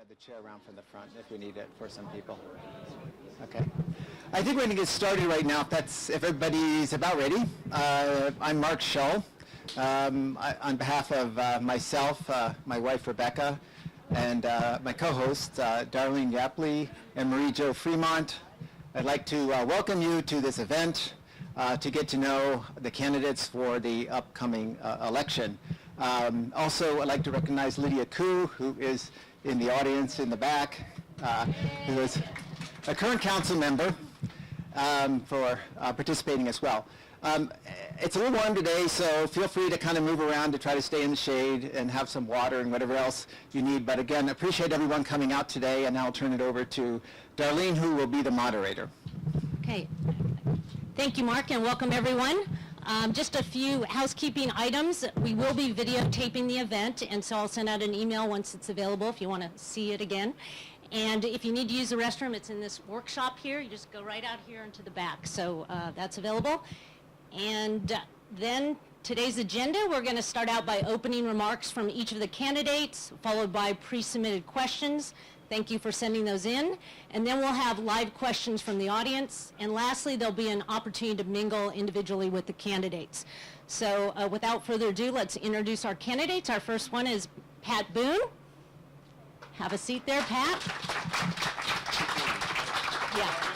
the chair around from the front if we need it for some people. Okay. I think we're going to get started right now if everybody's about ready. I'm Mark Shull. On behalf of myself, my wife Rebecca, and my co-hosts Darlene Yapley and Marie Jo Fremont, I'd like to welcome you to this event to get to know the candidates for the upcoming election. Also, I'd like to recognize Lydia Koo, who is in the audience in the back, who is a current council member for participating as well. It's a little warm today, so feel free to kind of move around to try to stay in the shade and have some water and whatever else you need. But again, appreciate everyone coming out today, and now I'll turn it over to Darlene, who will be the moderator. Okay. Thank you, Mark, and welcome everyone. Just a few housekeeping items. We will be videotaping the event, and so I'll send out an email once it's available if you want to see it again. And if you need to use the restroom, it's in this workshop here. You just go right out here into the back. So that's available. And then today's agenda, we're going to start out by opening remarks from each of the candidates, followed by pre-submitted questions. Thank you for sending those in. And then we'll have live questions from the audience. And lastly, there'll be an opportunity to mingle individually with the candidates. So without further ado, let's introduce our candidates. Our first one is Pat Boone. Have a seat there, Pat.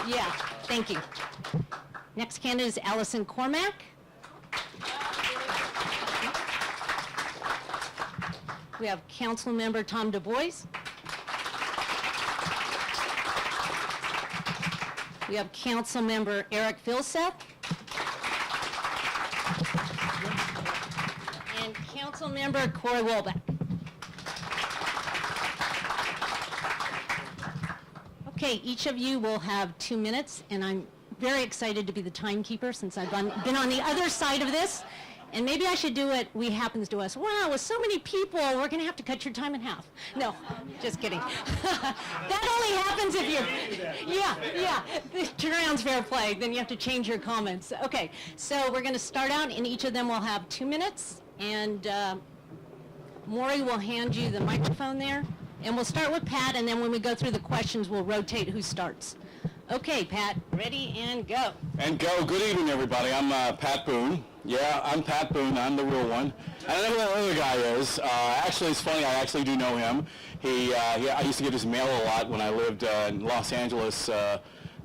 Yeah, thank you. Next candidate is Allison Cormack. We have Council Member Tom Du Bois. We have Council Member Eric Vilseth. And Council Member Corey Wolbeck. Okay, each of you will have 2 minutes, and I'm very excited to be the timekeeper since I've been on the other side of this. And maybe I should do what we happens to us. Wow, with so many people, we're going to have to cut your time in half. No, just kidding. That only happens if you're, yeah, turnaround's fair play. Then you have to change your comments. Okay, so we're going to start out, and each of them will have 2 minutes. And Maury will hand you the microphone there. And we'll start with Pat, and then when we go through the questions, we'll rotate who starts. Okay, Pat, ready and go. And go. Good evening, everybody. I'm Pat Boone. Yeah, I'm Pat Boone. I'm the real one. I don't know who that other guy is. Actually, it's funny. I actually do know him. I used to get his mail a lot when I lived in Los Angeles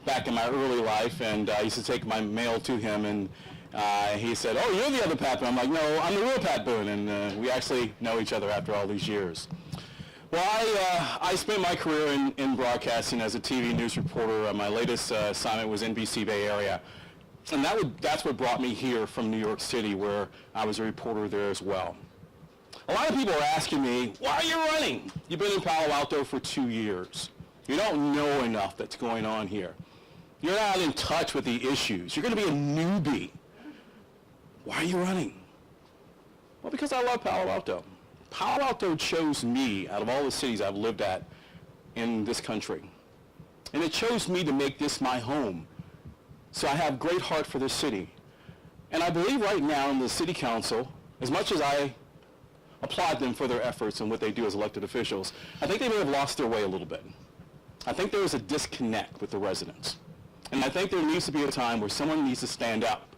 back in my early life, and I used to take my mail to him, and he said, "Oh, you're the other Pat Boone." I'm like, "No, I'm the real Pat Boone," and we actually know each other after all these years. Well, I spent my career in broadcasting as a TV news reporter. My latest assignment was NBC Bay Area. And that's what brought me here from New York City, where I was a reporter there as well. A lot of people are asking me, why are you running? You've been in Palo Alto for 2 years. You don't know enough that's going on here. You're not in touch with the issues. You're going to be a newbie. Why are you running? Well, because I love Palo Alto. Palo Alto chose me out of all the cities I've lived at in this country. And it chose me to make this my home. So I have great heart for this city. And I believe right now in the city council, as much as I applaud them for their efforts and what they do as elected officials, I think they may have lost their way a little bit. I think there is a disconnect with the residents. And I think there needs to be a time where someone needs to stand up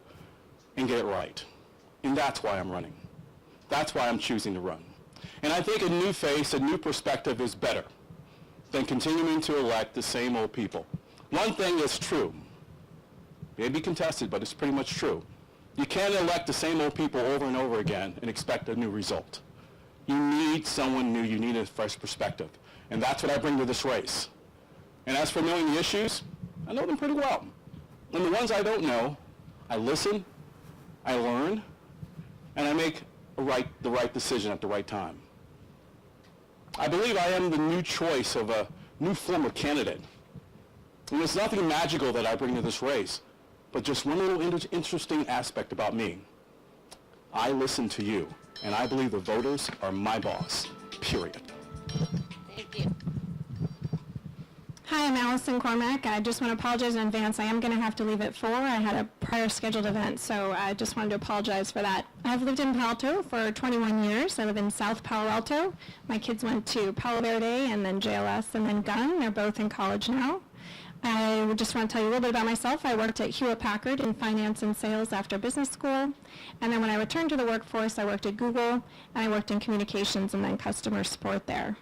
and get it right. And that's why I'm running. That's why I'm choosing to run. And I think a new face, a new perspective is better than continuing to elect the same old people. One thing is true. It may be contested, but it's pretty much true. You can't elect the same old people over and over again and expect a new result. You need someone new. You need a fresh perspective. And that's what I bring to this race. And as for knowing the issues, I know them pretty well. And the ones I don't know, I listen, I learn, and I make the right decision at the right time. I believe I am the new choice of a new form of candidate. And there's nothing magical that I bring to this race, but just one little interesting aspect about me. I listen to you, and I believe the voters are my boss, period. Thank you. Hi, I'm Allison Cormack. I just want to apologize in advance. I am going to have to leave at 4. I had a prior scheduled event, so I just wanted to apologize for that. I've lived in Palo Alto for 21 years. I live in South Palo Alto. My kids went to Palo Verde and then JLS and then Gunn. They're both in college now. I just want to tell you a little bit about myself. I worked at Hewlett-Packard in finance and sales after business school. And then when I returned to the workforce, I worked at Google, and I worked in communications and then customer support there.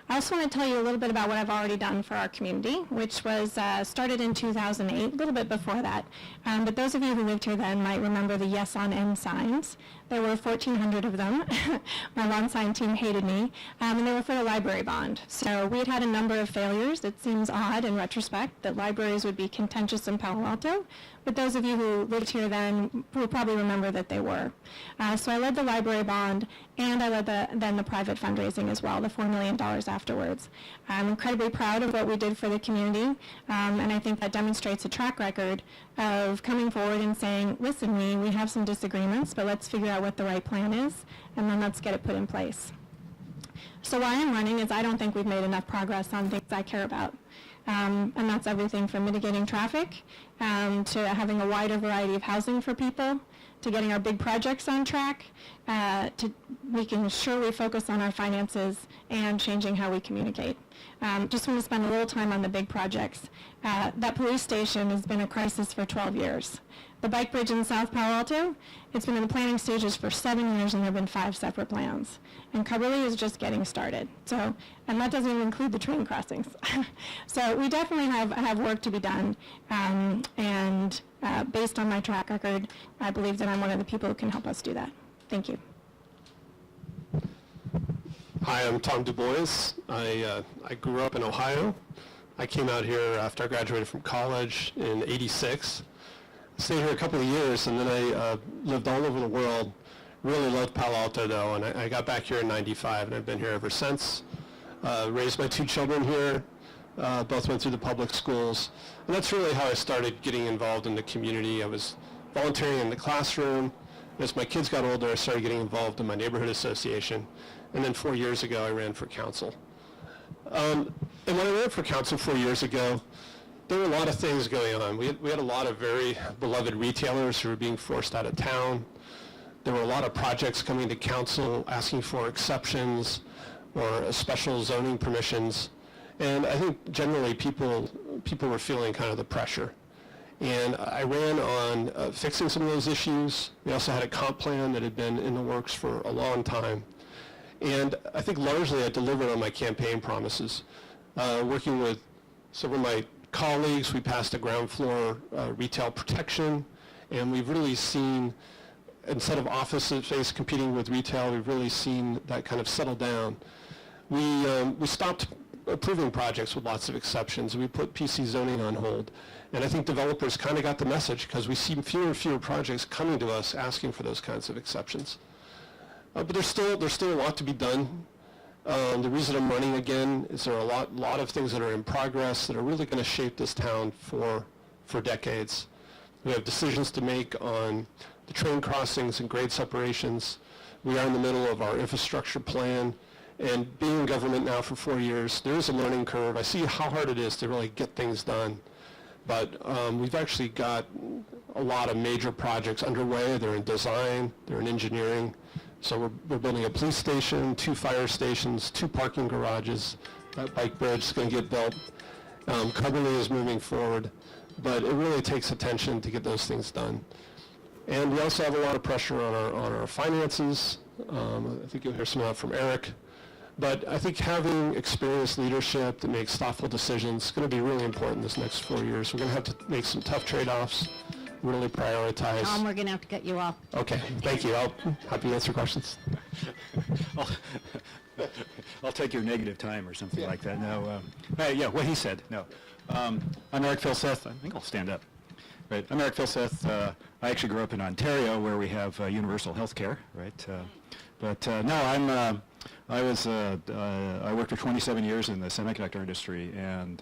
I also want to tell you a little bit about what I've already done for our community, which was started in 2008, a little bit before that. But those of you who lived here then might remember the Yes on N signs. There were 1,400 of them. My lawn sign team hated me, and they were for the library bond. So we had had a number of failures. It seems odd in retrospect that libraries would be contentious in Palo Alto, but those of you who lived here then will probably remember that they were. So I led the library bond, and I led the private fundraising as well, the $4 million afterwards. I'm incredibly proud of what we did for the community, and I think that demonstrates a track record of coming forward and saying, listen, we have some disagreements, but let's figure out what the right plan is, and then let's get it put in place. So why I'm running is I don't think we've made enough progress on things I care about. And that's everything from mitigating traffic to having a wider variety of housing for people, to getting our big projects on track, to making sure we focus on our finances and changing how we communicate. Just want to spend a little time on the big projects. That police station has been a crisis for 12 years. The bike bridge in South Palo Alto, it's been in the planning stages for 7 years and there have been 5 separate plans. And Cubberley is just getting started. So, and that doesn't even include the train crossings. So we definitely have work to be done. And based on my track record, I believe that I'm one of the people who can help us do that. Thank you. Hi, I'm Tom Du Bois. I grew up in Ohio. I came out here after I graduated from college in '86. Stayed here a couple of years, and then I lived all over the world. Really loved Palo Alto, though, and I got back here in '95, and I've been here ever since. Raised my 2 children here. Both went through the public schools. And that's really how I started getting involved in the community. I was volunteering in the classroom. As my kids got older, I started getting involved in my neighborhood association. And then 4 years ago, I ran for council. And when I ran for council 4 years ago, there were a lot of things going on. We had a lot of very beloved retailers who were being forced out of town. There were a lot of projects coming to council asking for exceptions or special zoning permissions. And I think generally people were feeling kind of the pressure. And I ran on fixing some of those issues. We also had a comp plan that had been in the works for a long time. And I think largely I delivered on my campaign promises. Working with several of my colleagues, we passed a ground floor retail protection, and we've really seen, instead of office space competing with retail, we've really seen that kind of settle down. We stopped approving projects with lots of exceptions. We put PC zoning on hold. And I think developers kind of got the message because we see fewer and fewer projects coming to us asking for those kinds of exceptions. But there's still a lot to be done. The reason I'm running again is there are a lot of things that are in progress that are really going to shape this town for decades. We have decisions to make on the train crossings and grade separations. We are in the middle of our infrastructure plan. And being in government now for 4 years, there is a learning curve. I see how hard it is to really get things done. But we've actually got a lot of major projects underway. They're in design, they're in engineering. So we're building a police station, 2 fire stations, 2 parking garages. That bike bridge is going to get built. Cubberley is moving forward. But it really takes attention to get those things done. And we also have a lot of pressure on our finances. I think you'll hear some of that from Eric. But I think having experienced leadership that makes thoughtful decisions is going to be really important this next 4 years. We're going to have to make some tough trade-offs, really prioritize. Tom, we're going to have to cut you off. Okay, thank you. I'll happy to answer questions. I'll take your negative time or something like that. No, yeah, what he said, no. I'm Eric Philseth. I think I'll stand up. Right, I'm Eric Philseth. I actually grew up in Ontario where we have universal health care, right? No, I worked for 27 years in the semiconductor industry, and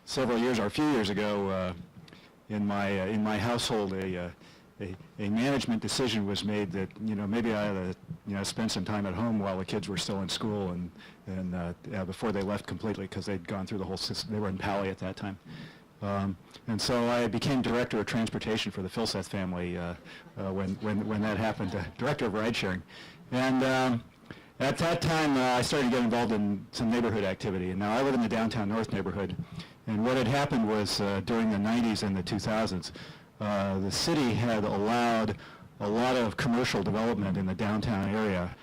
several years, or a few years ago, in my household, a management decision was made that maybe I ought to spend some time at home while the kids were still in school and before they left completely because they'd gone through the whole system. They were in Pali at that time. And so I became director of transportation for the Filseth family when that happened, director of ride sharing. And at that time, I started to get involved in some neighborhood activity. And now I live in the downtown north neighborhood. And what had happened was during the 90s and the 2000s, the city had allowed a lot of commercial development in the downtown area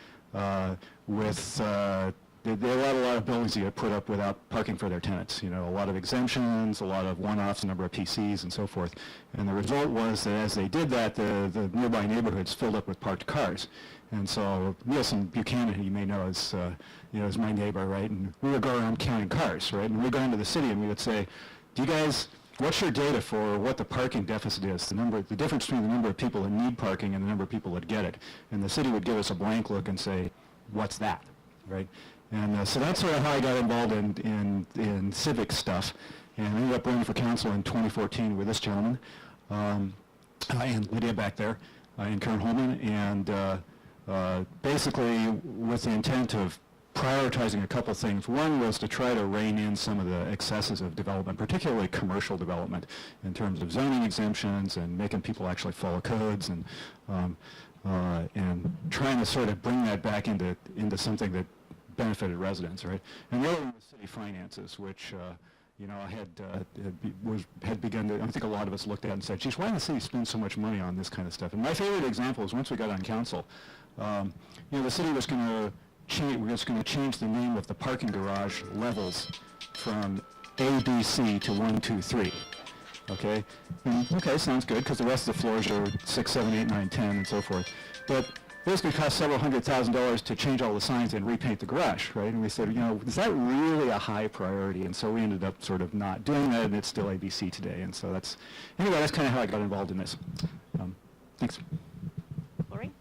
they allowed a lot of buildings to get put up without parking for their tenants. You know, a lot of exemptions, a lot of one-offs, a number of PCs, and so forth. And the result was that as they did that, the nearby neighborhoods filled up with parked cars. And so Nielsen Buchanan, who you may know, is is my neighbor, right? And we would go around counting cars, right? And we'd go into the city and we would say, "Do you guys? What's your data for what the parking deficit is? The difference between the number of people that need parking and the number of people that get it." And the city would give us a blank look and say, "What's that?" Right? And so that's sort of how I got involved in civic stuff, and I ended up running for council in 2014 with this gentleman, and Lydia back there, and Karen Holman, and basically with the intent of prioritizing a couple things. One was to try to rein in some of the excesses of development, particularly commercial development, in terms of zoning exemptions and making people actually follow codes, and trying to sort of bring that back into something that benefited residents, right? And the other one was city finances, which had begun to, I think a lot of us looked at and said, geez, why does the city spend so much money on this kind of stuff? And my favorite example is once we got on council, the city was going to change the name of the parking garage levels from A, B, C to 1, 2, 3. Okay? And, okay, sounds good, because the rest of the floors are 6, 7, 8, 9, 10, and so forth. But it's going to cost several $100,000 to change all the signs and repaint the garage, right? And we said, is that really a high priority? And so we ended up sort of not doing that, and it's still ABC today. And so that's kind of how I got involved in this. Thanks. Lori?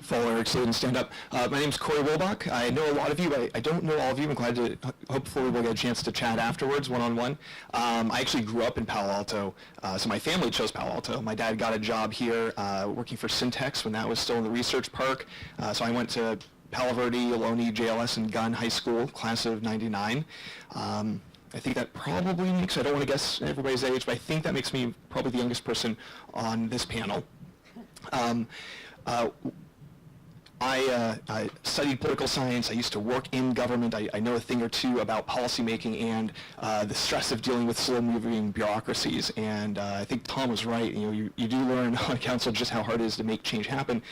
Follow Eric Sladen, stand up. My name's Corey Wilbach. I know a lot of you. I don't know all of you. I'm glad to, hopefully we'll get a chance to chat afterwards, one-on-one. I actually grew up in Palo Alto, so my family chose Palo Alto. My dad got a job here working for Syntex when that was still in the research park. So I went to Palo Verde, Ohlone, JLS, and Gunn High School, class of 99. I think that probably makes, I don't want to guess everybody's age, but I think that makes me probably the youngest person on this panel. I studied political science. I used to work in government. I know a thing or two about policymaking and the stress of dealing with slow-moving bureaucracies. And I think Tom was right. You do learn on council just how hard it is to make change happen.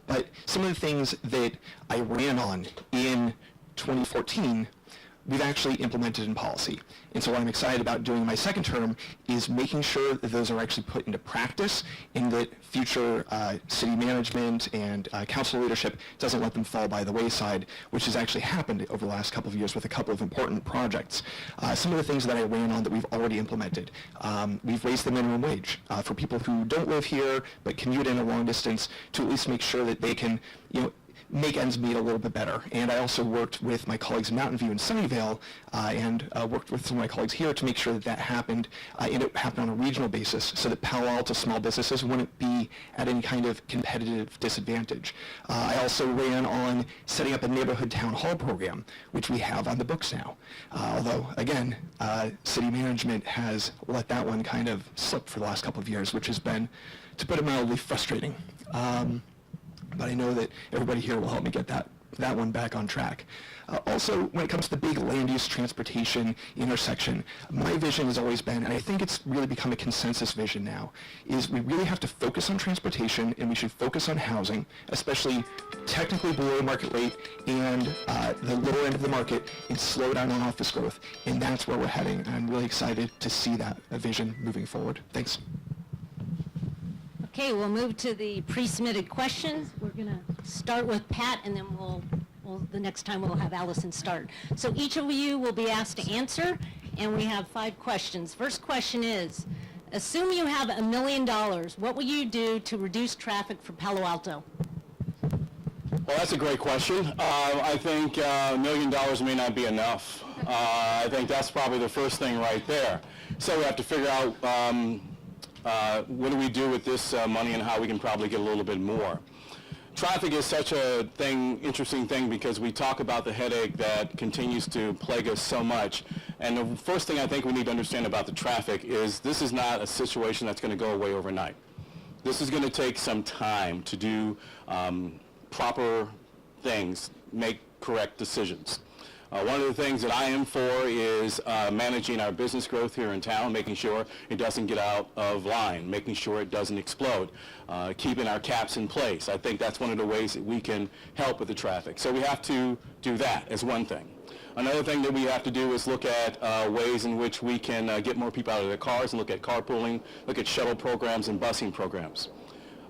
But some of the things that I ran on in 2014, we've actually implemented in policy. And so what I'm excited about doing in my second term is making sure that those are actually put into practice and that future city management and council leadership doesn't let them fall by the wayside, which has actually happened over the last couple of years with a couple of important projects. Some of the things that I ran on that we've already implemented. We've raised the minimum wage for people who don't live here but commute in a long distance to at least make sure that they can, make ends meet a little bit better. And I also worked with my colleagues in Mountain View and Sunnyvale and worked with some of my colleagues here to make sure that that happened, and it happened on a regional basis so that Palo Alto small businesses wouldn't be at any kind of competitive disadvantage. I also ran on setting up a neighborhood town hall program, which we have on the books now. Although, again, city management has let that one kind of slip for the last couple of years, which has been, to put it mildly, frustrating. But I know that everybody here will help me get that one back on track. Also, when it comes to the big land use transportation intersection, my vision has always been, and I think it's really become a consensus vision now, is we really have to focus on transportation and we should focus on housing, especially technically below market rate and the lower end of the market, and slow down on office growth. And that's where we're heading. And I'm really excited to see that vision moving forward. Thanks. Okay, we'll move to the pre-submitted questions. We're going to start with Pat, and then the next time we'll have Allison start. So each of you will be asked to answer, and we have 5 questions. First question is, assume you have $1 million. What will you do to reduce traffic for Palo Alto? Well, that's a great question. I think $1 million may not be enough. I think that's probably the first thing right there. So we have to figure out what do we do with this money and how we can probably get a little bit more. Traffic is such a interesting thing, because we talk about the headache that continues to plague us so much. And the first thing I think we need to understand about the traffic is this is not a situation that's going to go away overnight. This is going to take some time to do proper things, make correct decisions. One of the things that I am for is managing our business growth here in town, making sure it doesn't get out of line, making sure it doesn't explode, keeping our caps in place. I think that's one of the ways that we can help with the traffic. So we have to do that as one thing. Another thing that we have to do is look at ways in which we can get more people out of their cars and look at carpooling, look at shuttle programs and busing programs.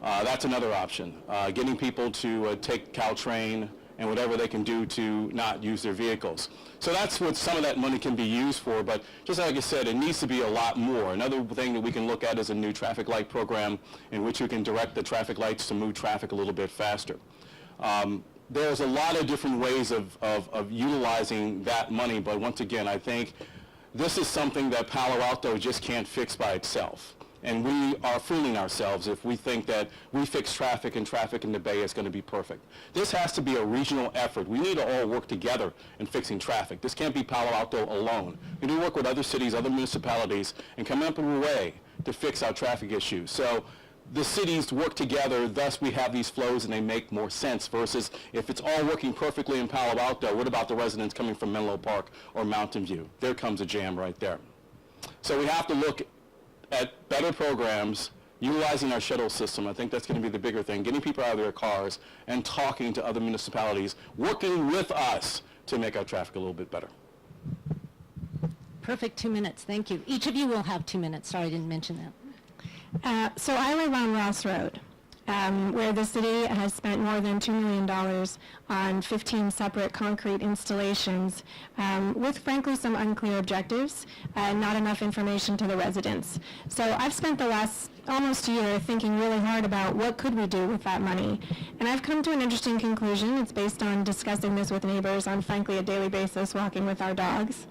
That's another option. Getting people to take Caltrain and whatever they can do to not use their vehicles. So that's what some of that money can be used for, but just like I said, it needs to be a lot more. Another thing that we can look at is a new traffic light program in which we can direct the traffic lights to move traffic a little bit faster. There's a lot of different ways of utilizing that money, but once again, I think this is something that Palo Alto just can't fix by itself. And we are fooling ourselves if we think that we fix traffic and traffic in the Bay is going to be perfect. This has to be a regional effort. We need to all work together in fixing traffic. This can't be Palo Alto alone. We need to work with other cities, other municipalities, and come up with a way to fix our traffic issues. So the cities work together, thus we have these flows and they make more sense, versus if it's all working perfectly in Palo Alto, what about the residents coming from Menlo Park or Mountain View? There comes a jam right there. So we have to look at better programs, utilizing our shuttle system. I think that's going to be the bigger thing, getting people out of their cars and talking to other municipalities, working with us to make our traffic a little bit better. Perfect 2 minutes, thank you. Each of you will have 2 minutes. Sorry, I didn't mention that. So I live on Ross Road, where the city has spent more than $2 million on 15 separate concrete installations with, frankly, some unclear objectives and not enough information to the residents. So I've spent the last almost a year thinking really hard about what could we do with that money. And I've come to an interesting conclusion. It's based on discussing this with neighbors on, frankly, a daily basis, walking with our dogs.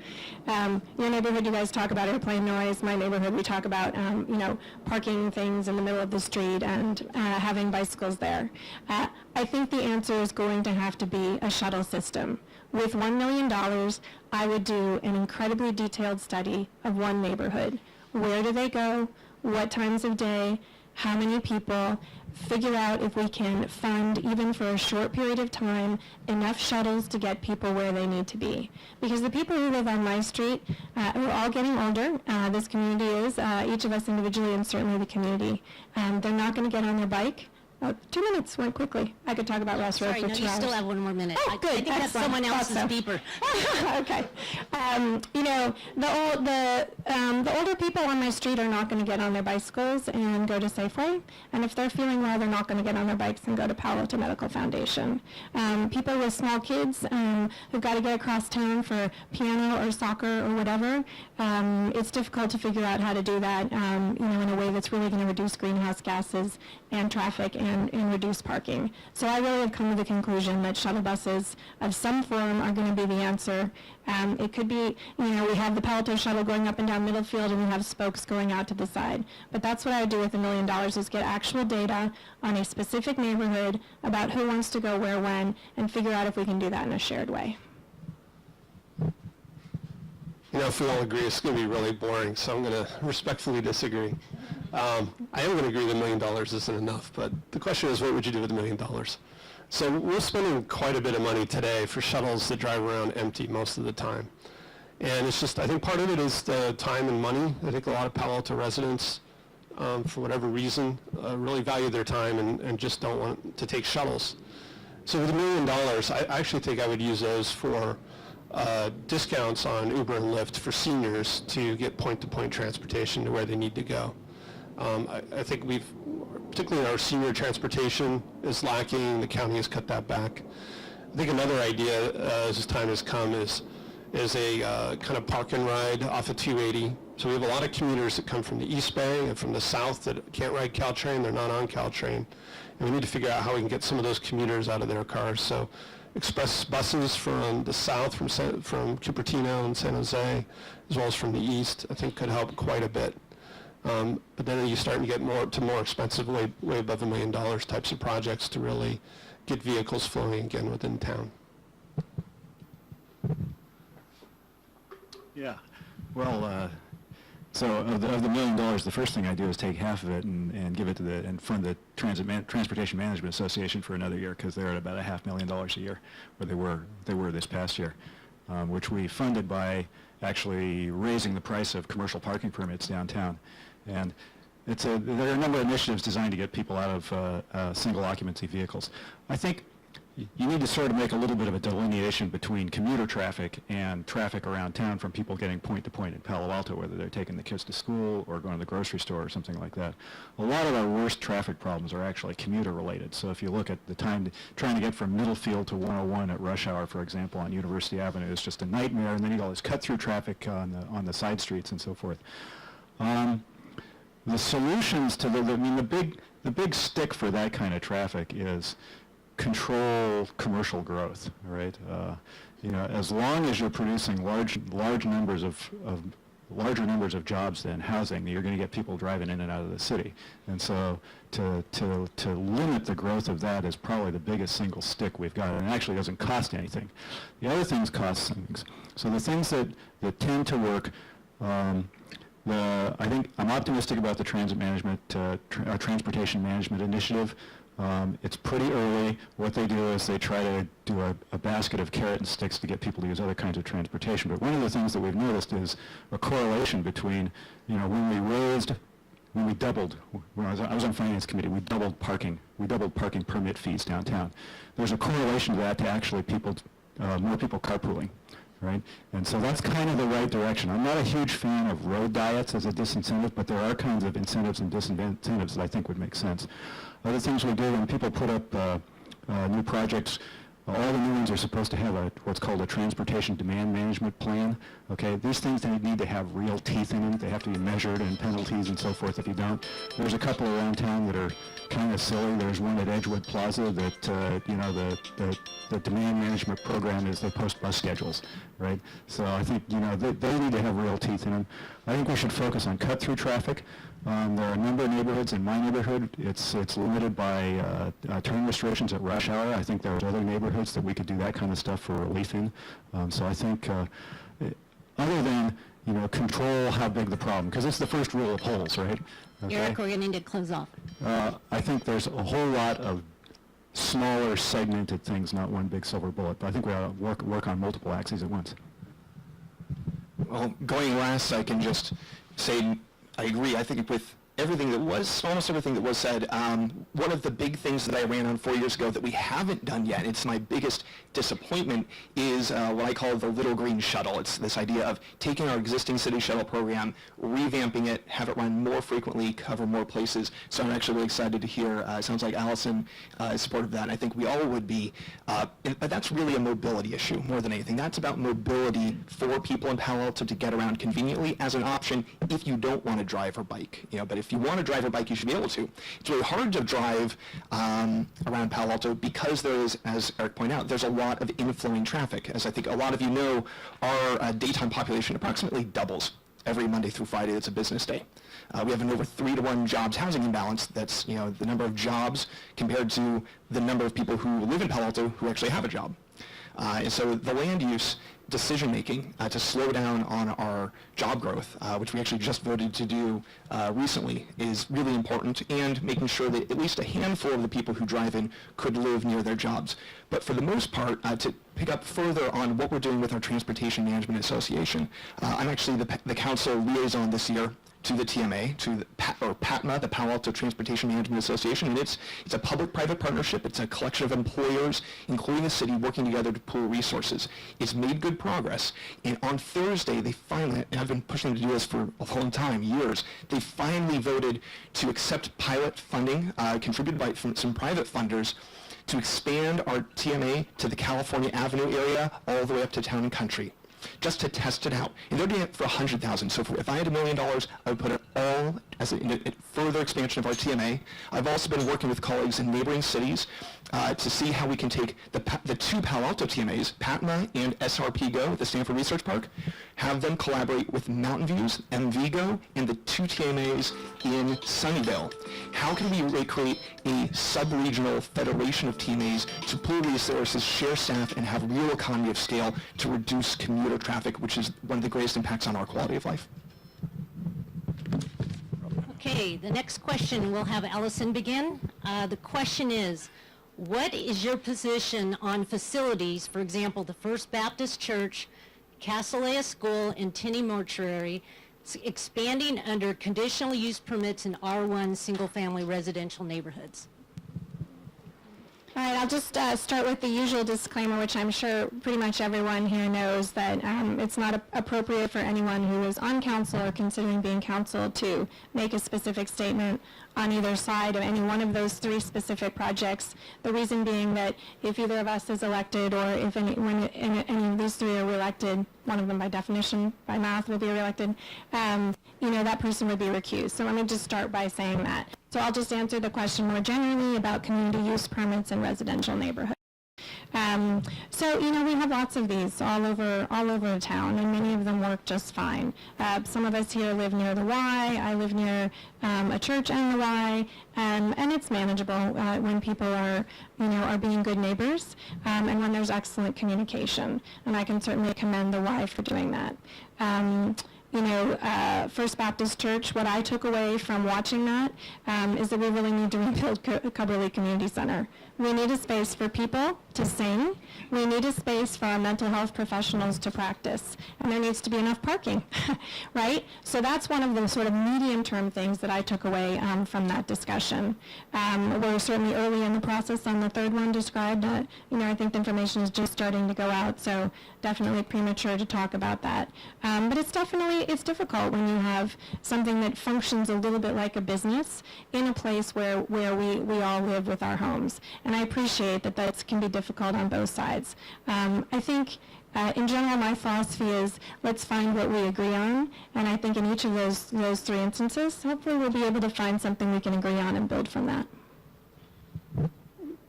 Your neighborhood, you guys talk about airplane noise. My neighborhood, we talk about, parking things in the middle of the street and having bicycles there. I think the answer is going to have to be a shuttle system. With $1 million, I would do an incredibly detailed study of one neighborhood. Where do they go? What times of day? How many people? Figure out if we can fund, even for a short period of time, enough shuttles to get people where they need to be. Because the people who live on my street, we're all getting older. This community is, each of us individually and certainly the community. They're not going to get on their bike. Oh, 2 minutes went quickly. I could talk about Ross Road Sorry, for no, 2 you hours. still have 1 more minute. Oh, good. I think that's Excellent. someone else's Thought so. beeper. Okay. The older people on my street are not going to get on their bicycles and go to Safeway. And if they're feeling well, they're not going to get on their bikes and go to Palo Alto Medical Foundation. People with small kids who've got to get across town for piano or soccer or whatever, it's difficult to figure out how to do that, in a way that's really going to reduce greenhouse gases and traffic and reduce parking. So I really have come to the conclusion that shuttle buses of some form are going to be the answer. It could be, we have the Palo Alto shuttle going up and down Middlefield, and we have spokes going out to the side. But that's what I would do with $1 million, is get actual data on a specific neighborhood about who wants to go where, when, and figure out if we can do that in a shared way. If we all agree, it's going to be really boring, so I'm going to respectfully disagree. I am going to agree that $1 million isn't enough, but the question is, what would you do with $1 million? So we're spending quite a bit of money today for shuttles that drive around empty most of the time. And it's just, I think part of it is the time and money. I think a lot of Palo Alto residents, for whatever reason, really value their time and just don't want to take shuttles. So with $1 million, I actually think I would use those for discounts on Uber and Lyft for seniors to get point-to-point transportation to where they need to go. I think particularly our senior transportation is lacking. The county has cut that back. I think another idea, as time has come, is a kind of park and ride off of 280. So we have a lot of commuters that come from the East Bay and from the South that can't ride Caltrain. They're not on Caltrain. And we need to figure out how we can get some of those commuters out of their cars. So express buses from the South, from Cupertino and San Jose, as well as from the East, I think could help quite a bit. But then you start to get more expensive, way above $1 million types of projects to really get vehicles flowing again within town. Yeah. Well, so of the $1 million, the first thing I do is take half of it and give it to and fund the Transportation Management Association for another year, because they're at about $500,000 a year, where they were this past year, which we funded by actually raising the price of commercial parking permits downtown. And there are a number of initiatives designed to get people out of single occupancy vehicles. I think you need to sort of make a little bit of a delineation between commuter traffic and traffic around town from people getting point to point in Palo Alto, whether they're taking the kids to school or going to the grocery store or something like that. A lot of our worst traffic problems are actually commuter related. So if you look at the time trying to get from Middlefield to 101 at rush hour, for example, on University Avenue, is just a nightmare, and then you got all this cut-through traffic on the side streets and so forth. The solutions to the big stick for that kind of traffic is control commercial growth, right? As long as you're producing larger numbers of jobs than housing, you're going to get people driving in and out of the city. And so to limit the growth of that is probably the biggest single stick we've got, and it actually doesn't cost anything. The other things cost things. So the things that tend to work, I think I'm optimistic about the transportation management initiative. It's pretty early. What they do is they try to do a basket of carrot and sticks to get people to use other kinds of transportation. But one of the things that we've noticed is a correlation between, when we doubled, when I was on finance committee, we doubled parking permit fees downtown. There's a correlation to that to actually more people carpooling. Right? And so that's kind of the right direction. I'm not a huge fan of road diets as a disincentive, but there are kinds of incentives and disincentives that I think would make sense. Other things we do when people put up new projects, all the new ones are supposed to have what's called a transportation demand management plan. Okay, these things, they need to have real teeth in them. They have to be measured, and penalties and so forth if you don't. There's a couple around town that are kind of silly. There's one at Edgewood Plaza that the demand management program is they post bus schedules, right? So I think they need to have real teeth in them. I think we should focus on cut-through traffic. There are a number of neighborhoods. In my neighborhood, it's limited by turn restrictions at rush hour. I think there are other neighborhoods that we could do that kind of stuff for relief in. So I think, other than control how big the problem, because it's the first rule of holes, right? Okay? Eric, we're going to need to close off. I think there's a whole lot of smaller segmented things, not one big silver bullet. But I think we ought to work on multiple axes at once. Well, going last, I can just say I agree. I think with almost everything that was said, one of the big things that I ran on 4 years ago that we haven't done yet, it's my biggest disappointment, is what I call the Little Green Shuttle. It's this idea of taking our existing city shuttle program, revamping it, have it run more frequently, cover more places. So I'm actually really excited to hear, it sounds like Allison is supportive of that, and I think we all would be. But that's really a mobility issue more than anything. That's about mobility for people in Palo Alto to get around conveniently as an option if you don't want to drive or bike. But if you want to drive or bike, you should be able to. It's really hard to drive around Palo Alto because there is, as Eric pointed out, there's a lot of inflowing traffic. As I think a lot of you know, our daytime population approximately doubles every Monday through Friday. It's a business day. We have an over 3-to-1 jobs housing imbalance. That's the number of jobs compared to the number of people who live in Palo Alto who actually have a job. And so the land use decision-making to slow down on our job growth, which we actually just voted to do recently, is really important, and making sure that at least a handful of the people who drive in could live near their jobs. But for the most part, to pick up further on what we're doing with our Transportation Management Association, I'm actually the council liaison this year to the TMA, to PATMA, the Palo Alto Transportation Management Association, and it's a public-private partnership. It's a collection of employers, including the city, working together to pool resources. It's made good progress, and on Thursday, they finally, and I've been pushing them to do this for a long time, years, they finally voted to accept pilot funding, contributed by some private funders, to expand our TMA to the California Avenue area all the way up to Town and Country. just to test it out. And they're doing it for $100,000. So if I had $1 million, I would put it all as a further expansion of our TMA. I've also been working with colleagues in neighboring cities to see how we can take the two Palo Alto TMAs, PATMA and SRP Go at the Stanford Research Park, have them collaborate with Mountain Views, MV Go, and the two TMAs in Sunnyvale. How can we recreate a sub-regional federation of TMAs to pool resources, share staff, and have real economy of scale to reduce commuter traffic, which is one of the greatest impacts on our quality of life? Okay, the next question, we'll have Allison begin. The question is, what is your position on facilities, for example, the First Baptist Church, Castellea School, and Tenney Mortuary, expanding under conditional use permits in R1 single-family residential neighborhoods? All right, I'll just start with the usual disclaimer, which I'm sure pretty much everyone here knows, that it's not appropriate for anyone who is on council or considering being council to make a specific statement on either side of any one of those three specific projects. The reason being that if either of us is elected, or if when any of these three are reelected, one of them by definition, by math, will be reelected, that person would be recused. So let me just start by saying that. So I'll just answer the question more generally about community use permits in residential neighborhoods. We have lots of these all over town, and many of them work just fine. Some of us here live near the Y. I live near a church and the Y, and it's manageable when people are being good neighbors, and when there's excellent communication. And I can certainly commend the Y for doing that. First Baptist Church, what I took away from watching that is that we really need to rebuild Cubberley Community Center. We need a space for people to sing. We need a space for our mental health professionals to practice. And there needs to be enough parking, right? So that's one of the sort of medium-term things that I took away from that discussion. We're certainly early in the process on the third one described. I think the information is just starting to go out, so definitely premature to talk about that. But it's difficult when you have something that functions a little bit like a business in a place where we all live with our homes. And I appreciate that can be difficult on both sides. I think in general, my philosophy is let's find what we agree on, and I think in each of those three instances, hopefully we'll be able to find something we can agree on and build from that.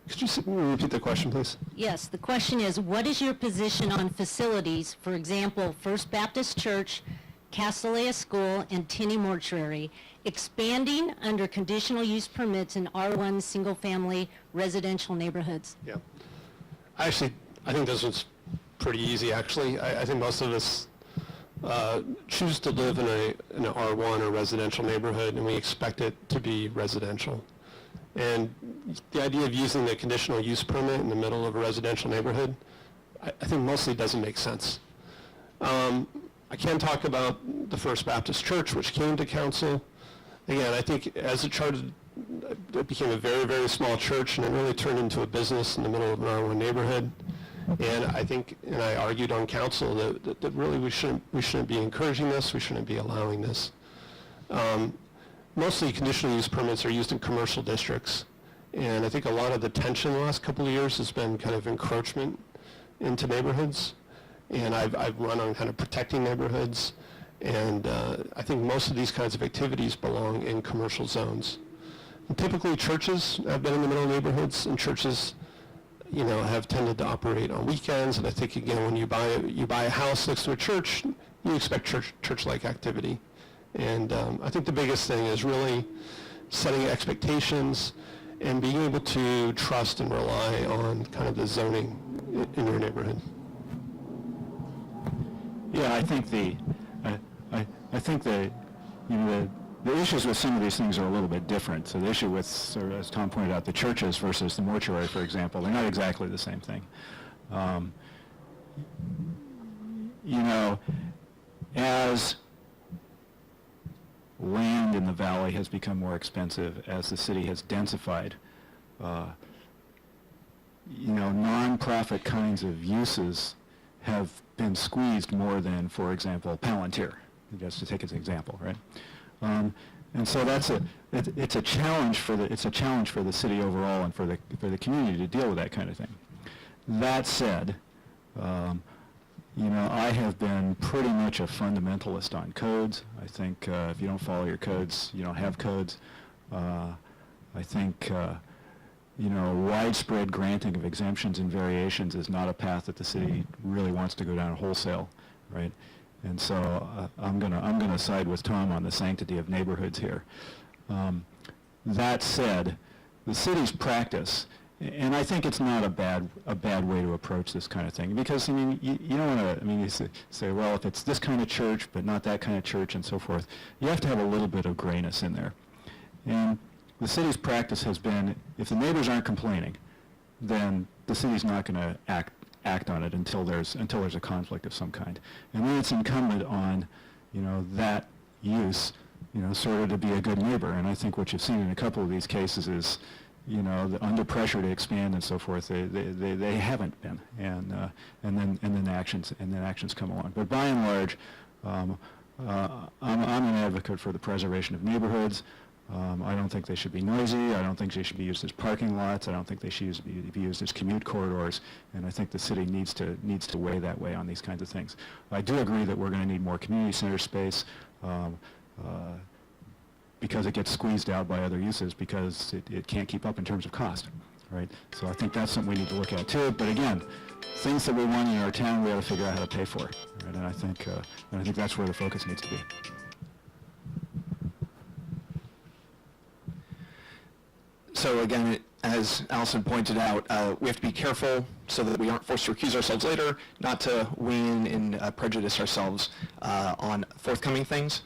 Could you repeat the question, please? Yes, the question is, what is your position on facilities, for example, First Baptist Church, Castellea School, and Tenney Mortuary, expanding under conditional use permits in R1 single-family residential neighborhoods? Yeah. I think this one's pretty easy, actually. I think most of us choose to live in an R1 or residential neighborhood, and we expect it to be residential. And the idea of using the conditional use permit in the middle of a residential neighborhood, I think mostly doesn't make sense. I can talk about the First Baptist Church, which came to council. Again, I think as it charted, it became a very, very small church, and it really turned into a business in the middle of an R1 neighborhood. And I think, and I argued on council that really we shouldn't be encouraging this, we shouldn't be allowing this. Mostly conditional use permits are used in commercial districts, and I think a lot of the tension the last couple of years has been kind of encroachment into neighborhoods, and I've run on kind of protecting neighborhoods, and I think most of these kinds of activities belong in commercial zones. And typically churches have been in the middle of neighborhoods, and churches have tended to operate on weekends, and I think again when you buy a house next to a church, you expect church-like activity. And I think the biggest thing is really setting expectations and being able to trust and rely on kind of the zoning in your neighborhood. Yeah, I think the issues with some of these things are a little bit different. So the issue with, sort of, as Tom pointed out, the churches versus the mortuary, for example, they're not exactly the same thing. As land in the valley has become more expensive, as the city has densified, non-profit kinds of uses have been squeezed more than, for example, Palantir, just to take as an example, right? And so it's a challenge for the city overall and for the community to deal with that kind of thing. That said, I have been pretty much a fundamentalist on codes. I think if you don't follow your codes, you don't have codes. I think, widespread granting of exemptions and variations is not a path that the city really wants to go down wholesale, right? And so I'm gonna side with Tom on the sanctity of neighborhoods here. That said, the city's practice, and I think it's not a bad way to approach this kind of thing, because you don't want to, you say, well, if it's this kind of church but not that kind of church and so forth, you have to have a little bit of grayness in there. And the city's practice has been, if the neighbors aren't complaining, then the city's not going to act on it until there's a conflict of some kind. And then it's incumbent on, that use, sort of to be a good neighbor. And I think what you've seen in a couple of these cases is, under pressure to expand and so forth, they haven't been, and then actions come along. But by and large, I'm an advocate for the preservation of neighborhoods. I don't think they should be noisy. I don't think they should be used as parking lots. I don't think they should be used as commute corridors. And I think the city needs to weigh that way on these kinds of things. I do agree that we're going to need more community center space because it gets squeezed out by other uses because it can't keep up in terms of cost, right? So I think that's something we need to look at too. But again, things that we want in our town, we got to figure out how to pay for, right? And I think that's where the focus needs to be. So again, as Allison pointed out, we have to be careful so that we aren't forced to recuse ourselves later, not to weigh in and prejudice ourselves on forthcoming things.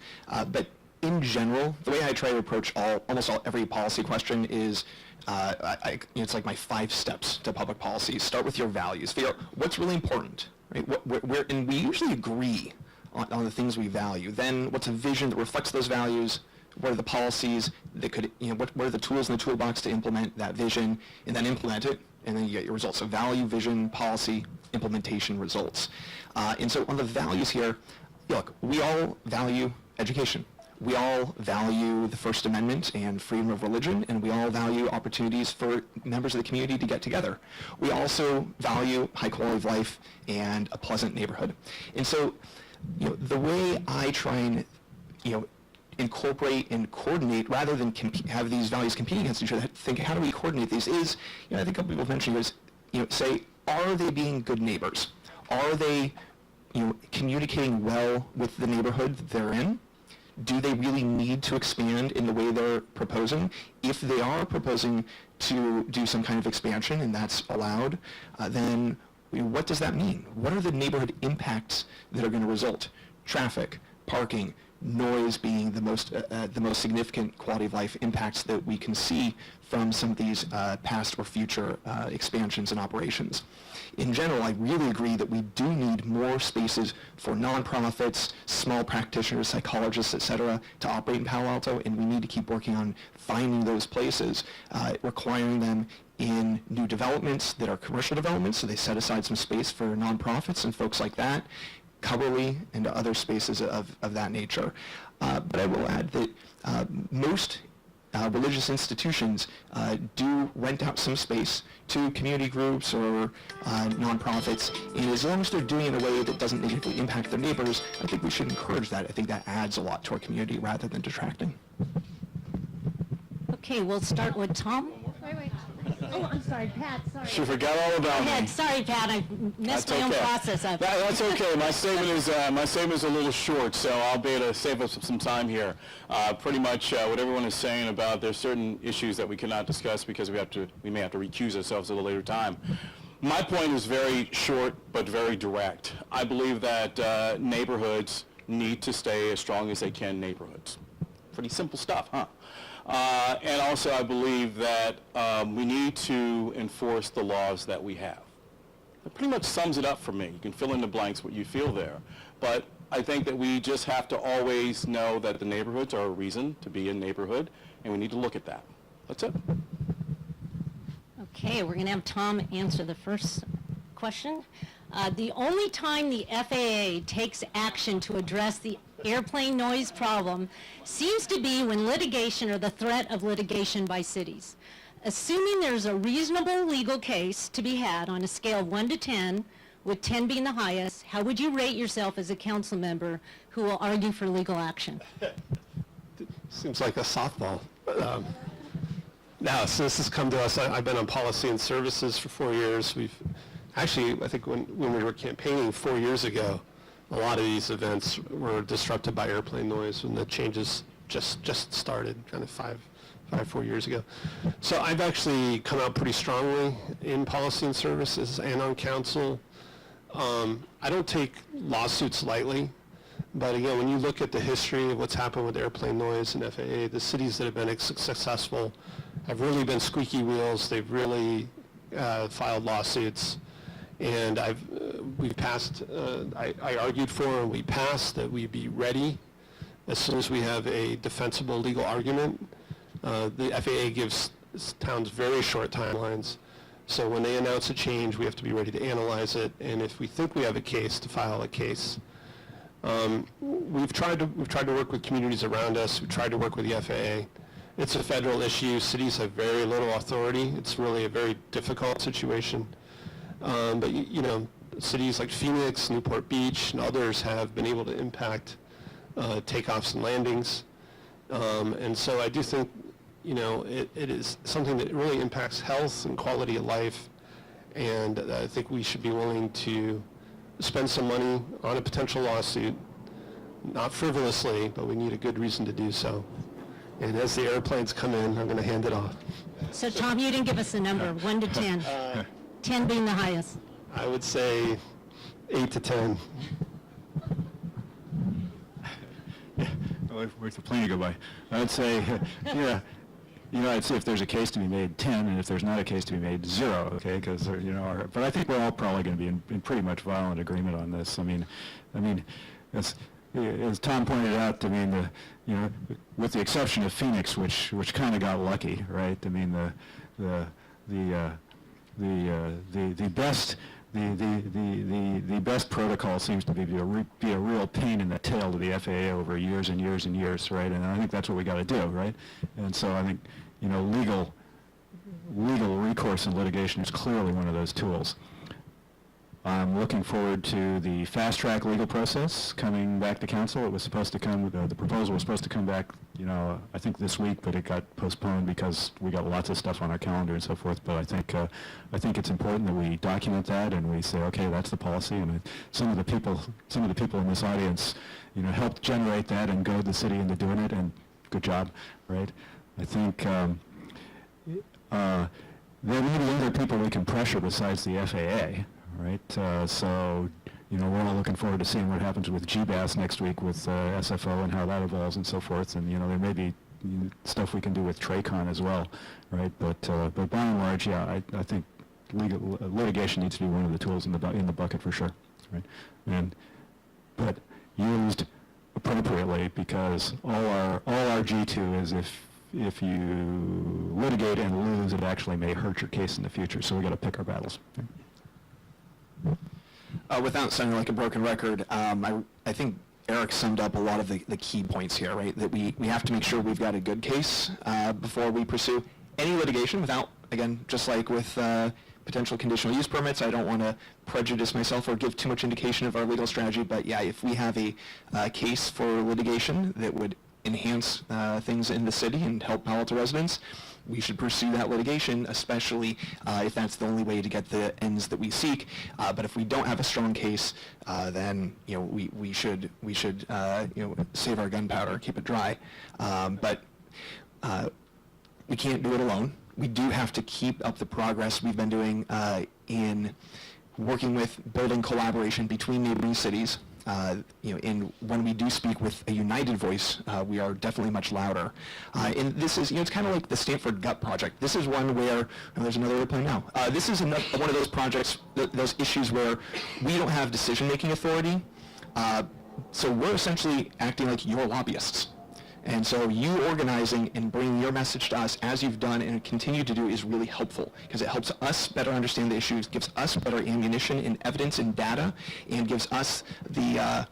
But in general, the way I try to approach almost every policy question is, it's like my 5 steps to public policy. Start with your values. Figure out what's really important, right? And we usually agree on the things we value. Then what's a vision that reflects those values? What are the policies that could, what are the tools in the toolbox to implement that vision, and then implement it, and then you get your results. So value, vision, policy, implementation, results. And so on the values here, look, we all value education. We all value the First Amendment and freedom of religion, and we all value opportunities for members of the community to get together. We also value high quality of life and a pleasant neighborhood. And so, the way I try and, incorporate and coordinate rather than have these values competing against each other, think how do we coordinate these is, I think a couple people have mentioned is, say, are they being good neighbors? Are they, communicating well with the neighborhood that they're in? Do they really need to expand in the way they're proposing? If they are proposing to do some kind of expansion and that's allowed, then what does that mean? What are the neighborhood impacts that are going to result? Traffic, parking, noise being the most significant quality of life impacts that we can see from some of these past or future expansions and operations. In general, I really agree that we do need more spaces for nonprofits, small practitioners, psychologists, etc., to operate in Palo Alto, and we need to keep working on finding those places, requiring them in new developments that are commercial developments, so they set aside some space for nonprofits and folks like that, Coverly and other spaces of that nature. But I will add that most religious institutions do rent out some space to community groups or nonprofits, and as long as they're doing it in a way that doesn't negatively impact their neighbors, I think we should encourage that. I think that adds a lot to our community rather than detracting. Okay, we'll start with Tom. Wait. Oh, I'm sorry, Pat, sorry. She forgot all about Go me. ahead. Sorry, Pat, I messed my own process up. That's okay. My statement is a little short, so I'll be able to save us some time here. Pretty much what everyone is saying about there's certain issues that we cannot discuss because we may have to recuse ourselves at a later time. My point is very short but very direct. I believe that neighborhoods need to stay as strong as they can neighborhoods. Pretty simple stuff, huh? And also I believe that we need to enforce the laws that we have. That pretty much sums it up for me. You can fill in the blanks what you feel there. But I think that we just have to always know that the neighborhoods are a reason to be a neighborhood, and we need to look at that. That's it. Okay, we're going to have Tom answer the first question. The only time the FAA takes action to address the airplane noise problem seems to be when litigation or the threat of litigation by cities. Assuming there's a reasonable legal case to be had on a scale of 1 to 10, with 10 being the highest, how would you rate yourself as a council member who will argue for legal action? Seems like a softball. Now, since this has come to us, I've been on policy and services for 4 years. We've actually, I think when we were campaigning 4 years ago, a lot of these events were disrupted by airplane noise when the changes just started, kind of 4 years ago. So I've actually come out pretty strongly in policy and services and on council. I don't take lawsuits lightly, but again, when you look at the history of what's happened with airplane noise and FAA, the cities that have been successful have really been squeaky wheels. They've really filed lawsuits, and we've passed. I argued for, and we passed, that we be ready as soon as we have a defensible legal argument. The FAA gives towns very short timelines, so when they announce a change, we have to be ready to analyze it, and if we think we have a case, to file a case. We've tried to work with communities around us. We've tried to work with the FAA. It's a federal issue. Cities have very little authority. It's really a very difficult situation. But you know, cities like Phoenix, Newport Beach, and others have been able to impact takeoffs and landings. And so I do think, you know, it is something that really impacts health and quality of life. And I think we should be willing to spend some money on a potential lawsuit, not frivolously, but we need a good reason to do so. And as the airplanes come in, I'm going to hand it off. So Tom, you didn't give us a number, 1 to 10. 10 being the highest. I would say 8 to 10. Well, where's the plane to go by? I'd say, yeah, you know, I'd say if there's a case to be made, 10, and if there's not a case to be made, 0, okay? Because, you know, but I think we're all probably going to be in pretty much violent agreement on this. I mean, as Tom pointed out, I mean, you know, with the exception of Phoenix, which kind of got lucky, right? I mean, the best protocol seems to be a real pain in the tail to the FAA over years and years and years, right? And I think that's what we got to do, right? And so I think, you know, legal recourse and litigation is clearly one of those tools. I'm looking forward to the fast-track legal process coming back to council. It was supposed to come, the proposal was supposed to come back, you know, I think this week, but it got postponed because we got lots of stuff on our calendar and so forth. But I think it's important that we document that and we say, okay, that's the policy. And some of the people in this audience, you know, helped generate that and goad the city into doing it. And good job, right? I think there may be other people we can pressure besides the FAA. Right, so, you know, we're all looking forward to seeing what happens with GBAS next week with SFO and how that evolves and so forth. And, you know, there may be stuff we can do with TRACON as well, right? But by and large, yeah, I think litigation needs to be one of the tools in the bucket for sure, right? But used appropriately, because all our G2 is if you litigate and lose, it actually may hurt your case in the future. So we got to pick our battles. Right? Without sounding like a broken record, I think Eric summed up a lot of the key points here, right? That we have to make sure we've got a good case before we pursue any litigation without, again, just like with potential conditional use permits, I don't want to prejudice myself or give too much indication of our legal strategy, but yeah, if we have a case for litigation that would enhance things in the city and help Palo Alto residents, we should pursue that litigation, especially if that's the only way to get the ends that we seek. But if we don't have a strong case, then you know we should you know, save our gunpowder, keep it dry. But we can't do it alone. We do have to keep up the progress we've been doing in working with building collaboration between neighboring cities. You know, when we do speak with a united voice, we are definitely much louder. And this is, you know, it's kind of like the Stanford Gut Project. This is one where, oh, there's another airplane now. This is one of those projects, those issues where we don't have decision-making authority. So we're essentially acting like your lobbyists. And so you organizing and bringing your message to us, as you've done and continue to do, is really helpful, because it helps us better understand the issues, gives us better ammunition and evidence and data, and gives us the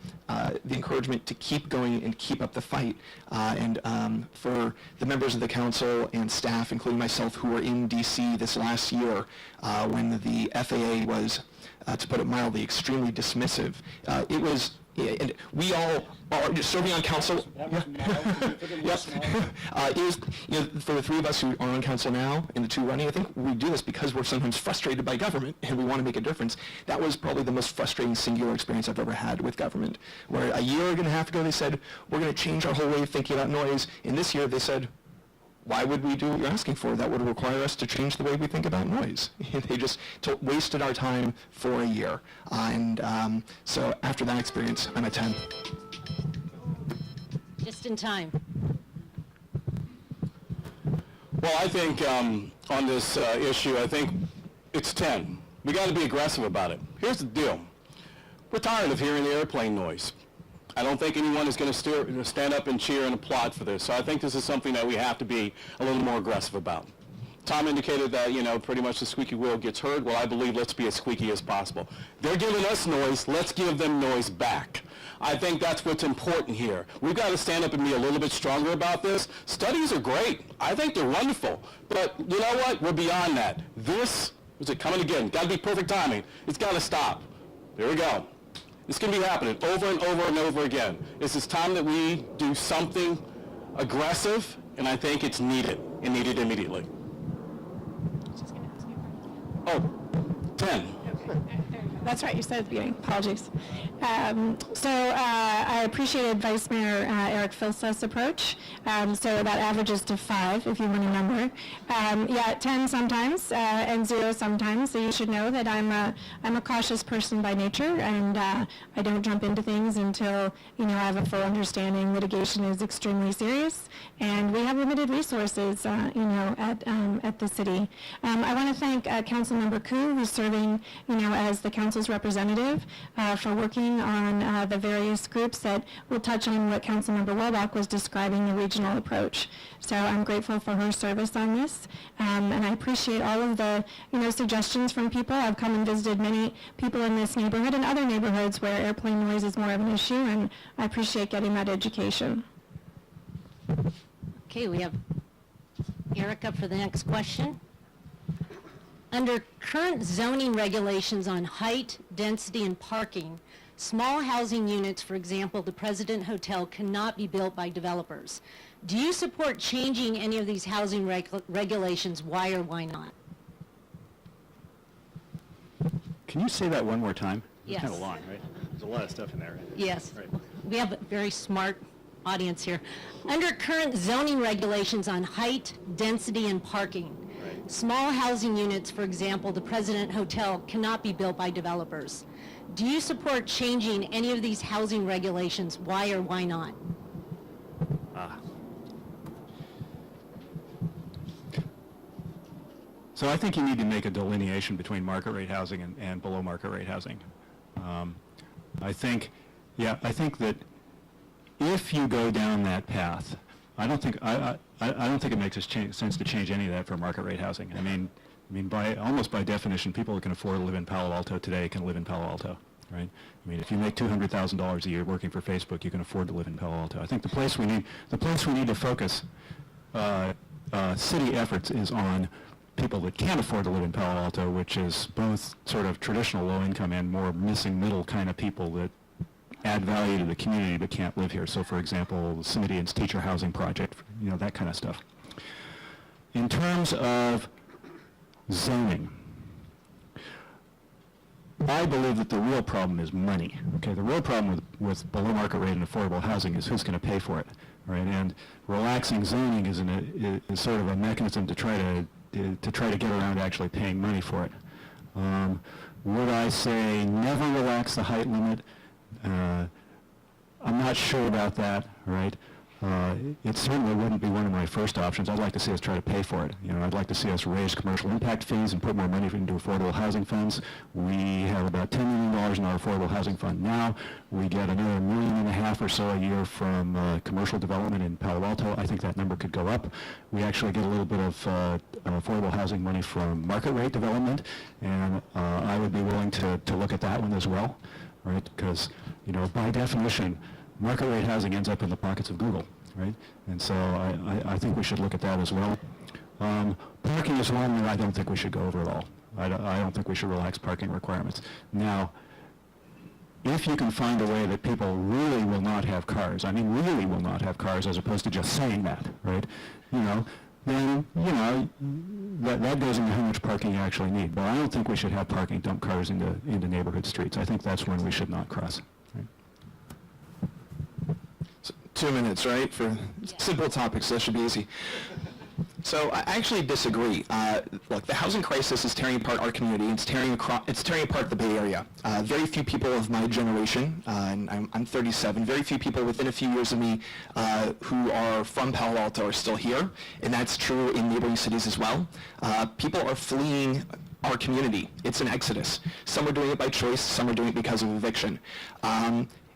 encouragement to keep going and keep up the fight. For the members of the council and staff, including myself, who were in D.C. this last year when the FAA was to put it mildly, extremely dismissive. It was, and we all are just serving on council. Yes. It is, for the three of us who are on council now and the two running, I think we do this because we're sometimes frustrated by government and we want to make a difference. That was probably the most frustrating singular experience I've ever had with government, where a year and a half ago they said, we're going to change our whole way of thinking about noise, and this year they said, why would we do what you're asking for? That would require us to change the way we think about noise. They just wasted our time for a year. So after that experience, I'm a 10. Just in time. Well, I think on this issue, I think it's 10. We got to be aggressive about it. Here's the deal. We're tired of hearing the airplane noise. I don't think anyone is going to stand up and cheer and applaud for this. So I think this is something that we have to be a little more aggressive about. Tom indicated that, pretty much the squeaky wheel gets heard. Well, I believe let's be as squeaky as possible. They're giving us noise. Let's give them noise back. I think that's what's important here. We've got to stand up and be a little bit stronger about this. Studies are great. I think they're wonderful. But you know what? We're beyond that. This, is it coming again? Got to be perfect timing. It's got to stop. There we go. It's going to be happening over and over and over again. It's time that we do something aggressive, and I think it's needed, and needed immediately. Oh, 10. That's right, you said at the beginning. Apologies. I appreciated Vice Mayor Eric Filseth's approach. So that averages to 5, if you want a number. 10 sometimes and 0 sometimes. So you should know that I'm a cautious person by nature, and I don't jump into things until I have a full understanding. Litigation is extremely serious, and we have limited resources, at the city. I want to thank Councilmember Koo, who's serving, as the council's representative, for working on the various groups that will touch on what Councilmember Welbach was describing, the regional approach. So I'm grateful for her service on this, and I appreciate all of the, suggestions from people. I've come and visited many people in this neighborhood and other neighborhoods where airplane noise is more of an issue, and I appreciate getting that education. Okay, we have Eric up for the next question. Under current zoning regulations on height, density, and parking, small housing units, for example, the President Hotel, cannot be built by developers. Do you support changing any of these housing regulations? Why or why not? Can you say that one more time? Yes. It's kind of long, right? There's a lot of stuff in there, right? Yes. Right. We have a very smart audience here. Under current zoning regulations on height, density, and parking, small housing units, for example, the President Hotel, cannot be built by developers. Do you support changing any of these housing regulations? Why or why not? So I think you need to make a delineation between market rate housing and below market rate housing. I think that if you go down that path, I don't think it makes sense to change any of that for market rate housing. I mean, almost by definition, people who can afford to live in Palo Alto today can live in Palo Alto, right? I mean, if you make $200,000 a year working for Facebook, you can afford to live in Palo Alto. I think the place we need to focus city efforts is on people that can't afford to live in Palo Alto, which is both sort of traditional low income and more missing middle kind of people that add value to the community but can't live here. So, for example, Cimidian's teacher housing project, that kind of stuff. In terms of zoning, I believe that the real problem is money. Okay, the real problem with below market rate and affordable housing is who's going to pay for it, right? And relaxing zoning is sort of a mechanism to try to get around actually paying money for it. Would I say never relax the height limit? I'm not sure about that, right? It certainly wouldn't be one of my first options. I'd like to see us try to pay for it. I'd like to see us raise commercial impact fees and put more money into affordable housing funds. We have about $10 million in our affordable housing fund now. We get another $1.5 million or so a year from commercial development in Palo Alto. I think that number could go up. We actually get a little bit of affordable housing money from market rate development, and I would be willing to look at that one as well, right? Because, by definition, market rate housing ends up in the pockets of Google, right? And so I think we should look at that as well. Parking is one that I don't think we should go over at all. I don't think we should relax parking requirements. Now, if you can find a way that people really will not have cars, I mean really will not have cars as opposed to just saying that, right? Then, that goes into how much parking you actually need. But I don't think we should have parking dump cars into neighborhood streets. I think that's one we should not cross. Right? So 2 minutes, right, for simple topics, so that should be easy. So I actually disagree. Look, the housing crisis is tearing apart our community. It's tearing apart the Bay Area. Very few people of my generation, and I'm 37, very few people within a few years of me who are from Palo Alto are still here, and that's true in neighboring cities as well. People are fleeing our community. It's an exodus. Some are doing it by choice, some are doing it because of eviction.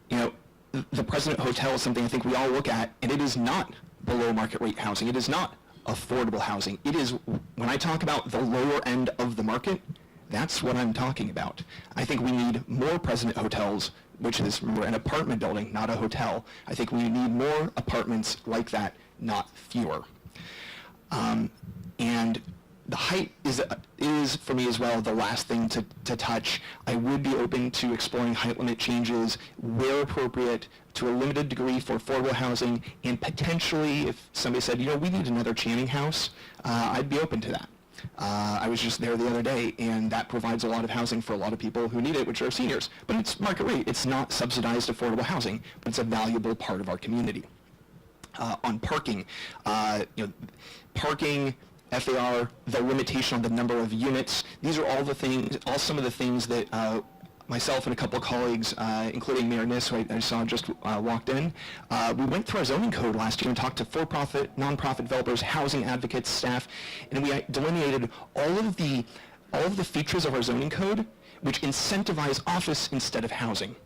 The President Hotel is something I think we all look at, and it is not below market rate housing. It is not affordable housing. It is, when I talk about the lower end of the market, that's what I'm talking about. I think we need more President Hotels, which is, remember, an apartment building, not a hotel. I think we need more apartments like that, not fewer. And the height is, for me as well, the last thing to touch. I would be open to exploring height limit changes where appropriate to a limited degree for affordable housing, and potentially if somebody said, we need another Channing house, I'd be open to that. I was just there the other day, and that provides a lot of housing for a lot of people who need it, which are seniors. But it's market rate. It's not subsidized affordable housing, but it's a valuable part of our community. On parking, parking, FAR, the limitation on the number of units. These are all some of the things that myself and a couple of colleagues, including Mayor Niss, who I saw just walked in, we went through our zoning code last year and talked to for-profit, nonprofit developers, housing advocates, staff, and we delineated all of the features of our zoning code which incentivize office instead of housing.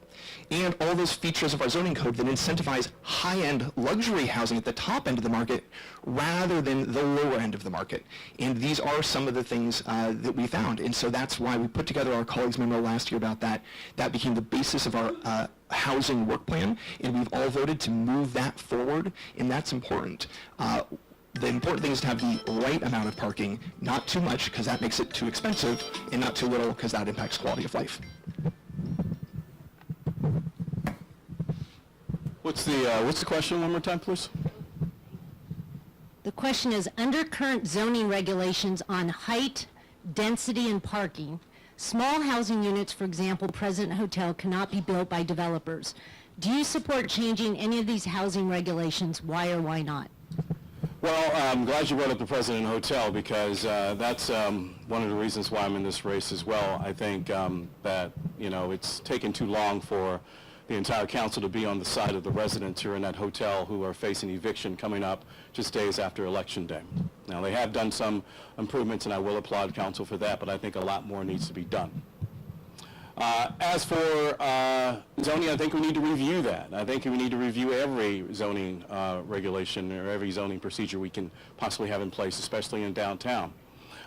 And all those features of our zoning code that incentivize high-end luxury housing at the top end of the market rather than the lower end of the market. And these are some of the things that we found. And so that's why we put together our colleagues' memo last year about that. That became the basis of our housing work plan, and we've all voted to move that forward, and that's important. The important thing is to have the right amount of parking, not too much because that makes it too expensive, and not too little because that impacts quality of life. What's the question one more time, please? The question is, under current zoning regulations on height, density, and parking, small housing units, for example, President Hotel, cannot be built by developers. Do you support changing any of these housing regulations? Why or why not? Well, I'm glad you brought up the President Hotel because that's one of the reasons why I'm in this race as well. I think that, it's taken too long for the entire council to be on the side of the residents who are in that hotel who are facing eviction coming up just days after Election Day. Now, they have done some improvements, and I will applaud council for that, but I think a lot more needs to be done. As for zoning, I think we need to review that. I think we need to review every zoning regulation or every zoning procedure we can possibly have in place, especially in downtown.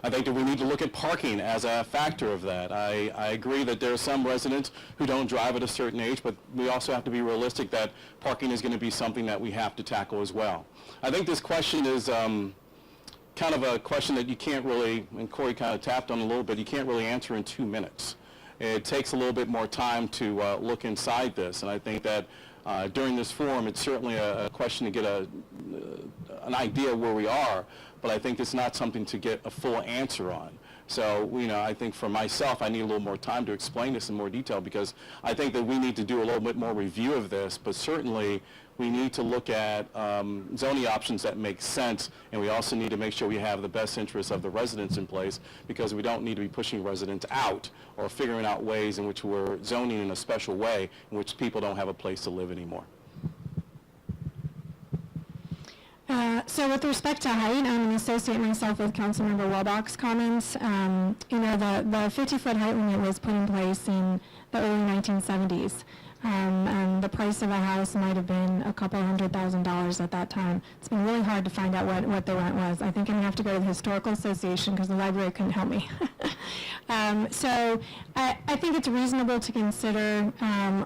I think that we need to look at parking as a factor of that. I agree that there are some residents who don't drive at a certain age, but we also have to be realistic that parking is going to be something that we have to tackle as well. I think this question is kind of a question that you can't really, and Corey kind of tapped on a little bit, you can't really answer in 2 minutes. It takes a little bit more time to look inside this, and I think that during this forum, it's certainly a question to get an idea of where we are, but I think it's not something to get a full answer on. So, I think for myself, I need a little more time to explain this in more detail because I think that we need to do a little bit more review of this, but certainly we need to look at zoning options that make sense, and we also need to make sure we have the best interests of the residents in place because we don't need to be pushing residents out or figuring out ways in which we're zoning in a special way in which people don't have a place to live anymore. So with respect to height, I'm going to associate myself with Councilmember Wellbach's comments. The 50-foot height limit was put in place in the early 1970s. And the price of a house might have been a couple $100,000 at that time. It's been really hard to find out what the rent was. I think I'm going to have to go to the Historical Association because the library couldn't help me. So I think it's reasonable to consider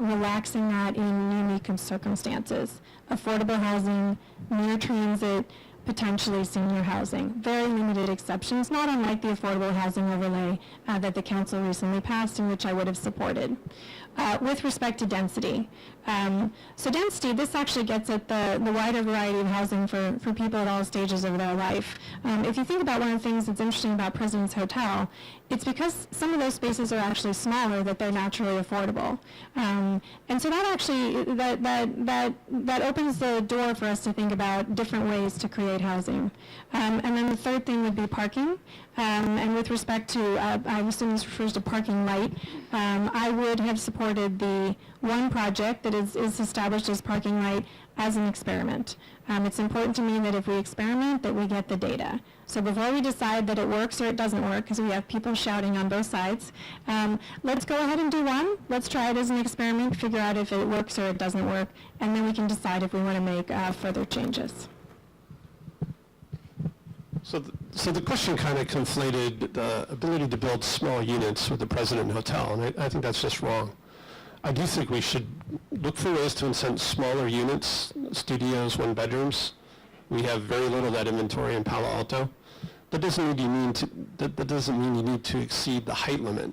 relaxing that in unique circumstances. Affordable housing, near transit, potentially senior housing. Very limited exceptions, not unlike the affordable housing overlay that the council recently passed and which I would have supported. With respect to density. So density, this actually gets at the wider variety of housing for people at all stages of their life. If you think about one of the things that's interesting about President's Hotel, it's because some of those spaces are actually smaller that they're naturally affordable. And so that actually, that opens the door for us to think about different ways to create housing. And then the third thing would be parking. And with respect to, I assume this refers to parking light, I would have supported the one project that is established as parking light as an experiment. It's important to me that if we experiment, that we get the data. So before we decide that it works or it doesn't work, because we have people shouting on both sides, let's go ahead and do one. Let's try it as an experiment, figure out if it works or it doesn't work, and then we can decide if we want to make further changes. So the question kind of conflated the ability to build small units with the President Hotel, and I think that's just wrong. I do think we should look for ways to incent smaller units, studios, one bedrooms. We have very little of that inventory in Palo Alto. That doesn't mean you need to exceed the height limit.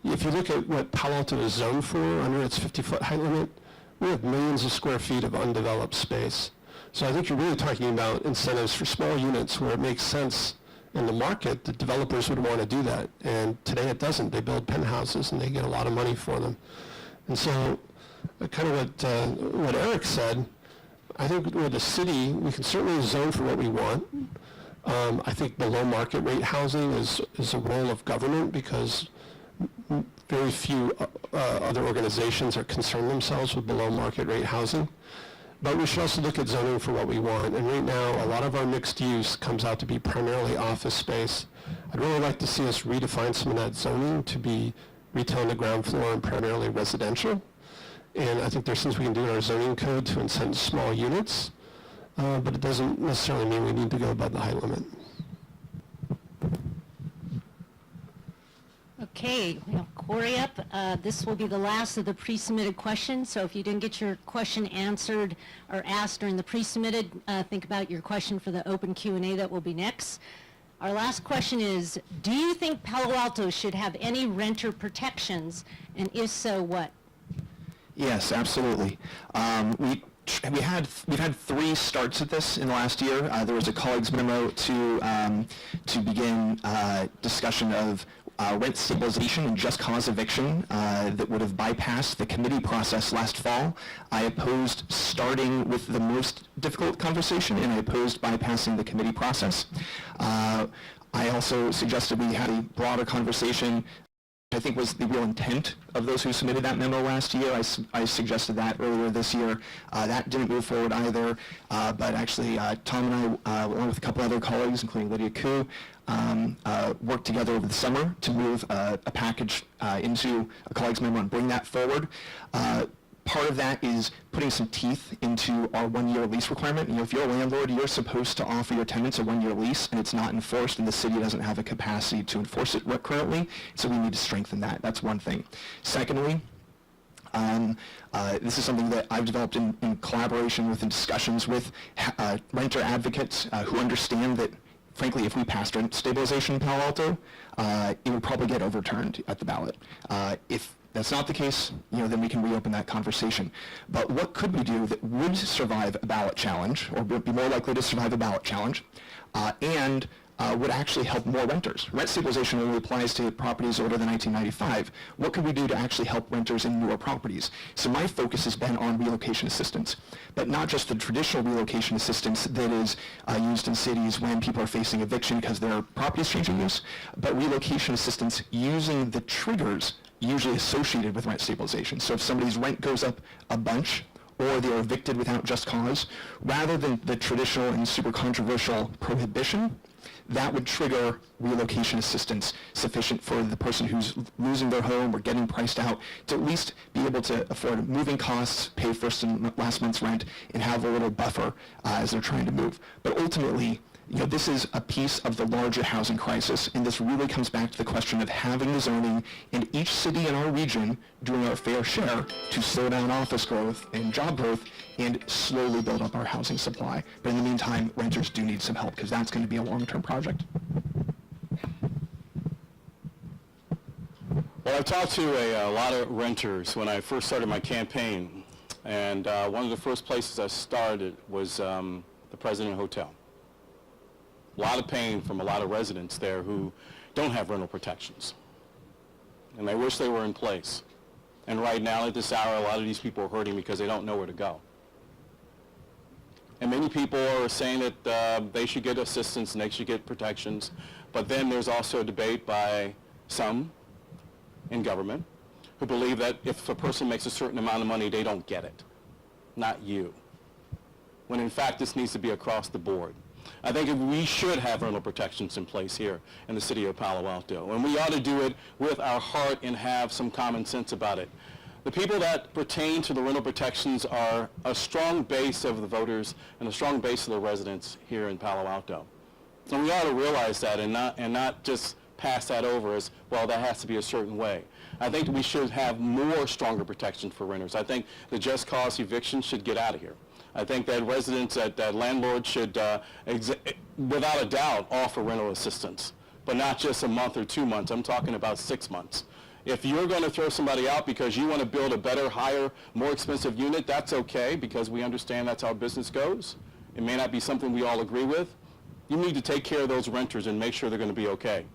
If you look at what Palo Alto is zoned for under its 50-foot height limit, we have millions of square feet of undeveloped space. So I think you're really talking about incentives for small units where it makes sense in the market that developers would want to do that. And today it doesn't. They build penthouses and they get a lot of money for them. And so kind of what Eric said, I think with the city, we can certainly zone for what we want. I think below market rate housing is a role of government because very few other organizations are concerned themselves with below market rate housing. But we should also look at zoning for what we want. And right now, a lot of our mixed use comes out to be primarily office space. I'd really like to see us redefine some of that zoning to be retail on the ground floor and primarily residential. And I think there's things we can do in our zoning code to incent small units, but it doesn't necessarily mean we need to go above the height limit. Okay, we have Corey up. This will be the last of the pre-submitted questions, so if you didn't get your question answered or asked during the pre-submitted, think about your question for the open Q&A that will be next. Our last question is, do you think Palo Alto should have any renter protections, and if so, what? Yes, absolutely. We've had 3 starts at this in the last year. There was a colleagues memo to begin discussion of rent stabilization and just cause eviction that would have bypassed the committee process last fall. I opposed starting with the most difficult conversation, and I opposed bypassing the committee process. I also suggested we had a broader conversation. I think was the real intent of those who submitted that memo last year. I suggested that earlier this year. That didn't move forward either, but actually Tom and I, along with a couple other colleagues, including Lydia Koo, worked together over the summer to move a package into a colleague's memo and bring that forward. Part of that is putting some teeth into our 1-year lease requirement. You know, if you're a landlord, you're supposed to offer your tenants a 1-year lease, and it's not enforced, and the city doesn't have a capacity to enforce it currently, so we need to strengthen that. That's one thing. Secondly, this is something that I've developed in collaboration with and discussions with renter advocates who understand that, frankly, if we passed rent stabilization in Palo Alto, it would probably get overturned at the ballot. If that's not the case, then we can reopen that conversation. But what could we do that would survive a ballot challenge, or would be more likely to survive a ballot challenge, and would actually help more renters? Rent stabilization only applies to properties older than 1995. What could we do to actually help renters in newer properties? So my focus has been on relocation assistance, but not just the traditional relocation assistance that is used in cities when people are facing eviction because their property is changing use, but relocation assistance using the triggers usually associated with rent stabilization. So if somebody's rent goes up a bunch, or they're evicted without just cause, rather than the traditional and super controversial prohibition, that would trigger relocation assistance sufficient for the person who's losing their home or getting priced out to at least be able to afford moving costs, pay first and last month's rent, and have a little buffer as they're trying to move. But ultimately, this is a piece of the larger housing crisis, and this really comes back to the question of having the zoning and each city in our region doing our fair share to slow down office growth and job growth and slowly build up our housing supply. But in the meantime, renters do need some help because that's going to be a long-term project. Well, I've talked to a lot of renters when I first started my campaign, and one of the first places I started was the President Hotel. A lot of pain from a lot of residents there who don't have rental protections, and they wish they were in place. And right now, at this hour, a lot of these people are hurting because they don't know where to go. And many people are saying that they should get assistance and they should get protections, but then there's also a debate by some in government who believe that if a person makes a certain amount of money, they don't get it, not you. When in fact, this needs to be across the board. I think we should have rental protections in place here in the city of Palo Alto, and we ought to do it with our heart and have some common sense about it. The people that pertain to the rental protections are a strong base of the voters and a strong base of the residents here in Palo Alto. And we ought to realize that and not just pass that over as, well, that has to be a certain way. I think we should have more stronger protections for renters. I think the just cause eviction should get out of here. I think that residents, that landlords should, without a doubt, offer rental assistance, but not just a month or 2 months. I'm talking about 6 months. If you're going to throw somebody out because you want to build a better, higher, more expensive unit, that's okay, because we understand that's how business goes. It may not be something we all agree with. You need to take care of those renters and make sure they're going to be okay,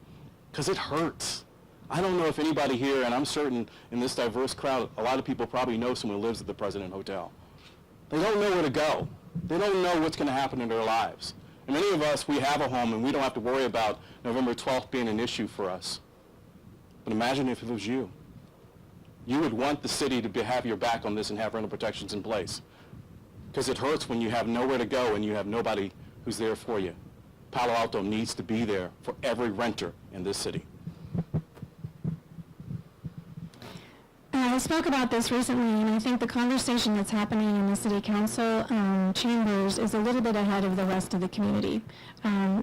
because it hurts. I don't know if anybody here, and I'm certain in this diverse crowd, a lot of people probably know someone who lives at the President Hotel. They don't know where to go. They don't know what's going to happen in their lives. And many of us, we have a home, and we don't have to worry about November 12th being an issue for us. But imagine if it was you. You would want the city to have your back on this and have rental protections in place. Because it hurts when you have nowhere to go and you have nobody who's there for you. Palo Alto needs to be there for every renter in this city. I spoke about this recently, and I think the conversation that's happening in the City Council chambers is a little bit ahead of the rest of the community.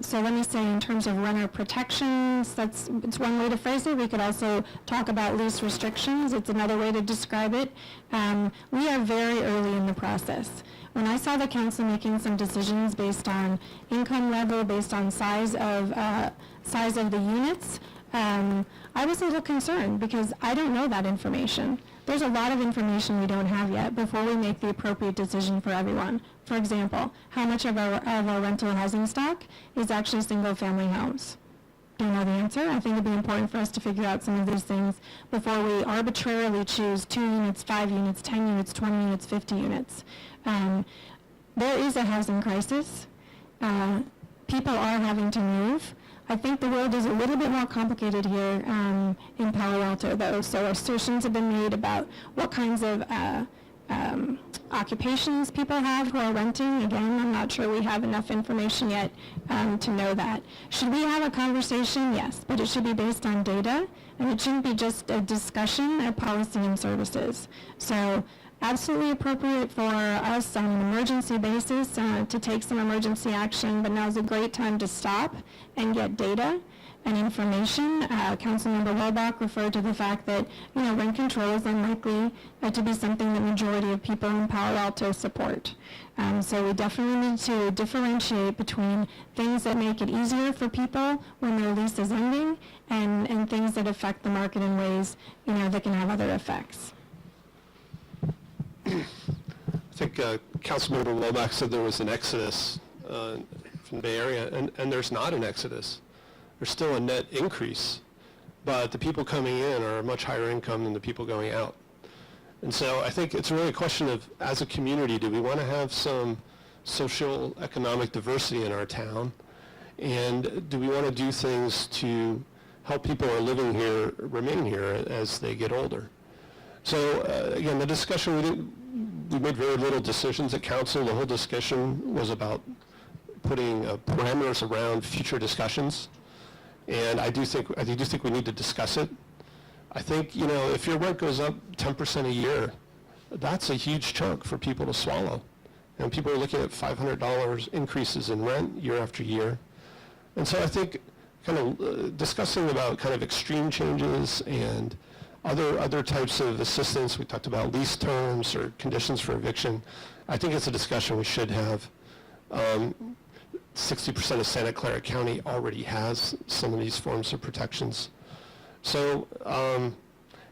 So let me say, in terms of renter protections, it's one way to phrase it. We could also talk about lease restrictions. It's another way to describe it. We are very early in the process. When I saw the council making some decisions based on income level, based on size of the units, I was a little concerned because I don't know that information. There's a lot of information we don't have yet before we make the appropriate decision for everyone. For example, how much of our rental housing stock is actually single-family homes? Don't know the answer. I think it'd be important for us to figure out some of these things before we arbitrarily choose 2 units, 5 units, 10 units, 20 units, 50 units. There is a housing crisis. People are having to move. I think the world is a little bit more complicated here in Palo Alto, though. So assertions have been made about what kinds of occupations people have who are renting. Again, I'm not sure we have enough information yet to know that. Should we have a conversation? Yes, but it should be based on data, and it shouldn't be just a discussion of policy and services. So absolutely appropriate for us on an emergency basis to take some emergency action, but now's a great time to stop and get data and information. Councilmember Wellbach referred to the fact that rent control is unlikely to be something the majority of people in Palo Alto support. So we definitely need to differentiate between things that make it easier for people when their lease is ending and things that affect the market in ways that can have other effects. I think Councilmember Wellbach said there was an exodus from the Bay Area, and there's not an exodus. There's still a net increase, but the people coming in are much higher income than the people going out. And so I think it's really a question of, as a community, do we want to have some social economic diversity in our town? And do we want to do things to help people who are living here remain here as they get older? So again, the discussion, we made very little decisions at council. The whole discussion was about putting parameters around future discussions. And I do think we need to discuss it. I think, if your rent goes up 10% a year, that's a huge chunk for people to swallow. And people are looking at $500 increases in rent year after year. And so I think kind of discussing about kind of extreme changes and other types of assistance, we talked about lease terms or conditions for eviction, I think it's a discussion we should have. 60% of Santa Clara County already has some of these forms of protections. So,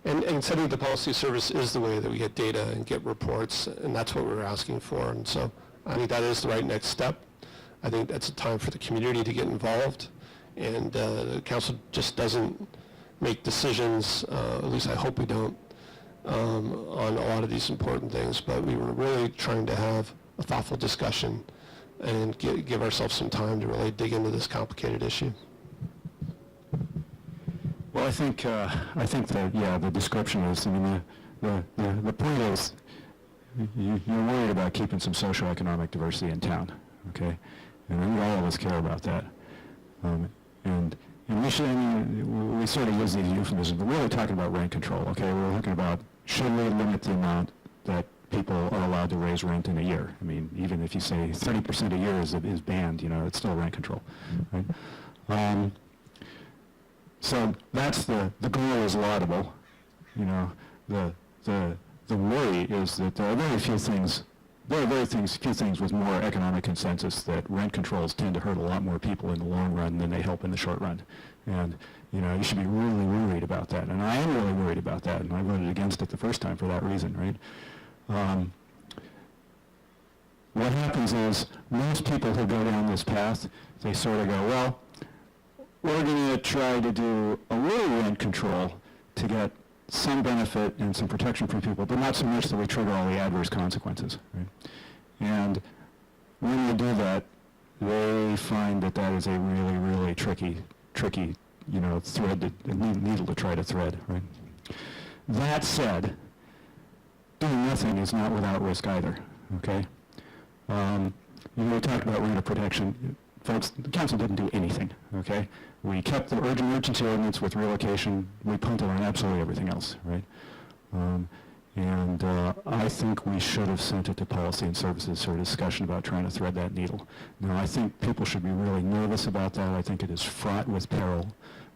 and setting the policy service is the way that we get data and get reports, and that's what we're asking for. And so I think that is the right next step. I think that's a time for the community to get involved, and the council just doesn't make decisions, at least I hope we don't, on a lot of these important things, but we were really trying to have a thoughtful discussion and give ourselves some time to really dig into this complicated issue. Well, I think that, yeah, the description is, I mean, the point is, you're worried about keeping some socioeconomic diversity in town, okay? And I think all of us care about that. And we should, I mean, we sort of use these euphemisms, but we're really talking about rent control, okay? We're looking about, should we limit the amount that people are allowed to raise rent in a year? I mean, even if you say 30% a year is banned, you know, it's still rent control, right? So that's the goal is laudable, you know. The worry is that there are very few things with more economic consensus that rent controls tend to hurt a lot more people in the long run than they help in the short run. And, you know, you should be really worried about that. And I am really worried about that, and I voted against it the first time for that reason, right? What happens is most people who go down this path, they sort of go, well, we're going to try to do a little rent control to get some benefit and some protection for people, but not so much that we trigger all the adverse consequences, right? And when they do that, they find that that is a really tricky, you know, needle to try to thread, right? That said, doing nothing is not without risk either, okay? You know, we talked about renter protection. Folks, the council didn't do anything, okay? We kept the urgent emergency ordinance with relocation. We punted on absolutely everything else, right? I think we should have sent it to policy and services for a discussion about trying to thread that needle. Now, I think people should be really nervous about that. I think it is fraught with peril,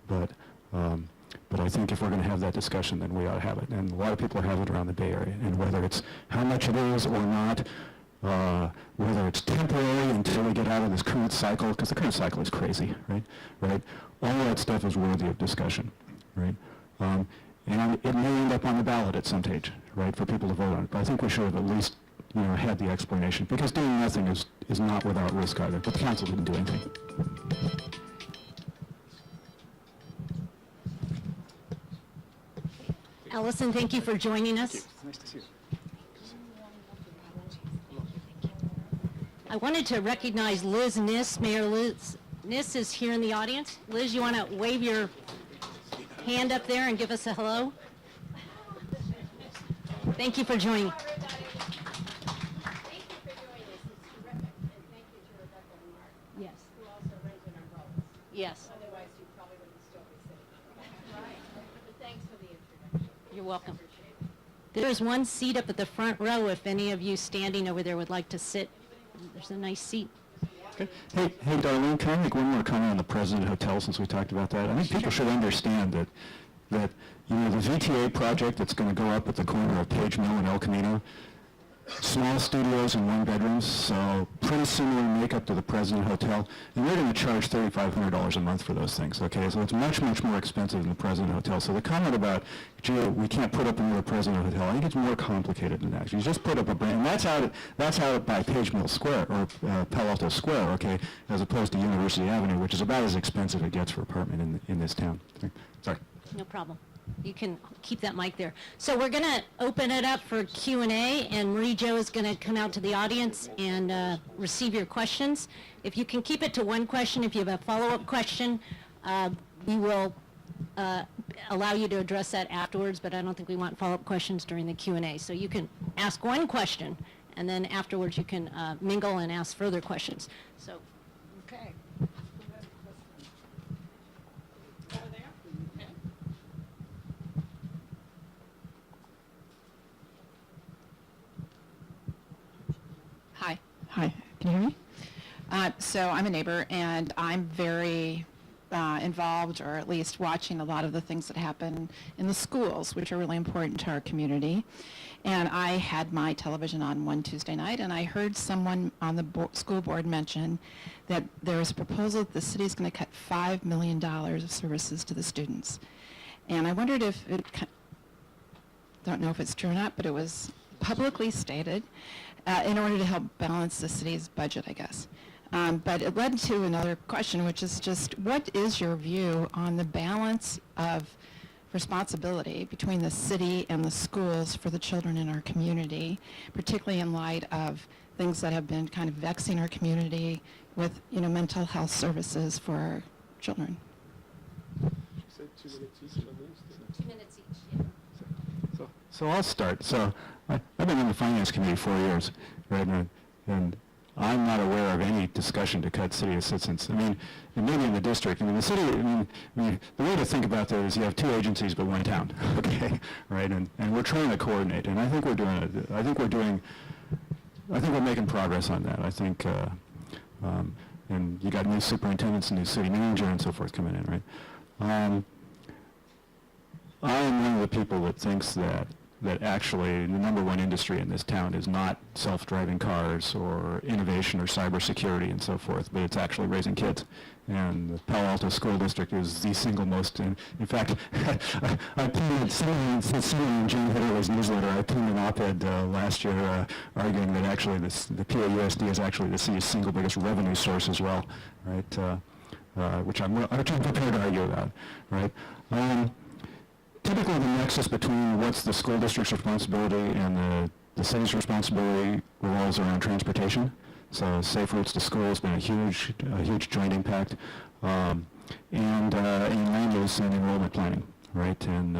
but I think if we're going to have that discussion, then we ought to have it. And a lot of people are having it around the Bay Area. And whether it's how much it is or not, whether it's temporary until we get out of this current cycle, because the current cycle is crazy, right? All that stuff is worthy of discussion, right? And it may end up on the ballot at some stage, right, for people to vote on it. But I think we should have at least, you know, had the explanation, because doing nothing is not without risk either. But the council didn't do anything. Allison, thank you for joining us. Nice to see you. I wanted to recognize Liz Niss. Mayor Liz Niss is here in the audience. Liz, you want to wave your hand up there and give us a hello? Thank you for joining. Thank you for doing this. It's terrific. And thank you to Rebecca and Mark, Yes. who also rented umbrellas. Yes. Otherwise, you probably wouldn't still be sitting. Right. But thanks for the introduction. You're welcome. Appreciate it. There's one seat up at the front row if any of you standing over there would like to sit. There's a nice seat. Okay. Hey, Darlene, can I make one more comment on the President Hotel since we talked about that? I think people should understand that you know, the VTA project that's going to go up at the corner of Page Mill and El Camino, small studios and one bedrooms, so pretty similar makeup to the President Hotel, and they're going to charge $3,500 a month for those things, okay? So it's much more expensive than the President Hotel. So the comment about, gee, we can't put up another President Hotel, I think it's more complicated than that. You just put up a brand, and that's out by Page Mill Square, or Palo Alto Square, okay, as opposed to University Avenue, which is about as expensive it gets for apartment in this town. Sorry. No problem. You can keep that mic there. So we're going to open it up for Q&A, and Marie Jo is going to come out to the audience and receive your questions. If you can keep it to one question, if you have a follow-up question, we will allow you to address that afterwards, but I don't think we want follow-up questions during the Q&A. So you can ask one question, and then afterwards you can mingle and ask further questions. So, okay. Hi. Hi, can you hear me? So I'm a neighbor, and I'm very involved, or at least watching a lot of the things that happen in the schools, which are really important to our community. And I had my television on one Tuesday night, and I heard someone on the school board mention that there is a proposal that the city is going to cut $5 million of services to the students. And I wondered if don't know if it's true or not, but it was publicly stated in order to help balance the city's budget, I guess. But it led to another question, which is just, what is your view on the balance of responsibility between the city and the schools for the children in our community, particularly in light of things that have been kind of vexing our community with, mental health services for our children? 2 minutes each, yeah. So I'll start. So I've been in the Finance Committee 4 years, right? And I'm not aware of any discussion to cut city assistance. I mean, and maybe in the district. I mean, the city, the way to think about that is you have two agencies but one town, okay? Right? And we're trying to coordinate. And I think we're doing it. I think we're making progress on that. I think, and you got new superintendents and new city manager and so forth coming in, right? I am one of the people that thinks that actually the number one industry in this town is not self-driving cars or innovation or cybersecurity and so forth, but it's actually raising kids. And the Palo Alto School District is the single most, in fact, I penned someone in Jane Hittler's newsletter, I penned an op-ed last year arguing that actually the PAUSD is actually the city's single biggest revenue source as well, right? Which I'm prepared to argue about, right? Typically, the nexus between what's the school district's responsibility and the city's responsibility revolves around transportation. So safe routes to school has been a huge joint impact, and in land use and enrollment planning, right? And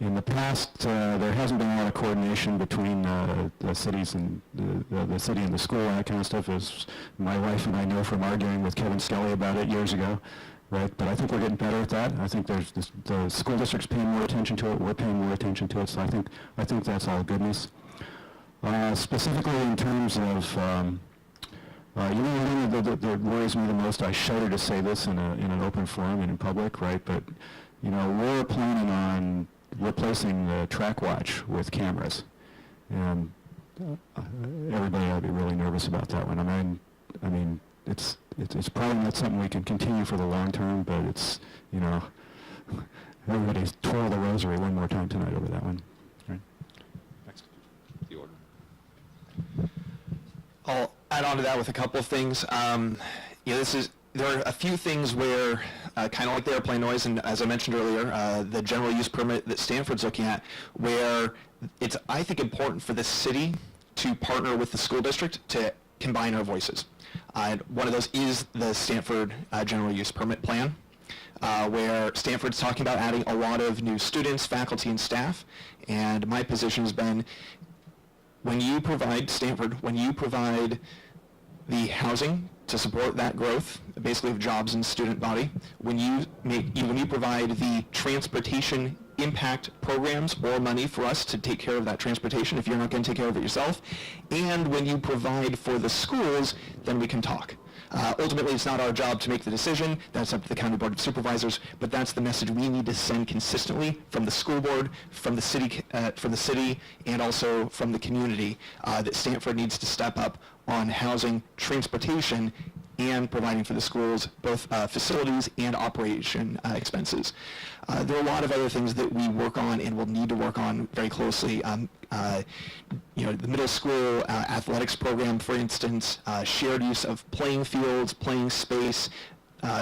in the past, there hasn't been a lot of coordination between the cities and the city and the school and that kind of stuff, as my wife and I know from arguing with Kevin Skelly about it years ago. Right, but I think we're getting better at that. I think the school district's paying more attention to it. We're paying more attention to it. So I think that's all goodness. Specifically in terms of, one that worries me the most. I shudder to say this in an open forum and in public, right? But we're planning on replacing the track watch with cameras, and everybody ought to be really nervous about that one. I mean, it's probably not something we can continue for the long term, but it's, everybody's twirl the rosary one more time tonight over that one. Right. Next. The order. I'll add on to that with a couple of things. There are a few things where, kind of like the airplane noise, and as I mentioned earlier, the general use permit that Stanford's looking at, where it's, I think, important for the city to partner with the school district to combine our voices. One of those is the Stanford General Use Permit Plan, where Stanford's talking about adding a lot of new students, faculty, and staff. And my position has been, when you provide the housing to support that growth, basically of jobs and student body, when you provide the transportation impact programs or money for us to take care of that transportation if you're not going to take care of it yourself, and when you provide for the schools, then we can talk. Ultimately, it's not our job to make the decision. That's up to the County Board of Supervisors, but that's the message we need to send consistently from the school board, from the city, and also from the community, that Stanford needs to step up on housing, transportation, and providing for the schools both facilities and operation expenses. There are a lot of other things that we work on and will need to work on very closely. The middle school athletics program, for instance, shared use of playing fields, playing space,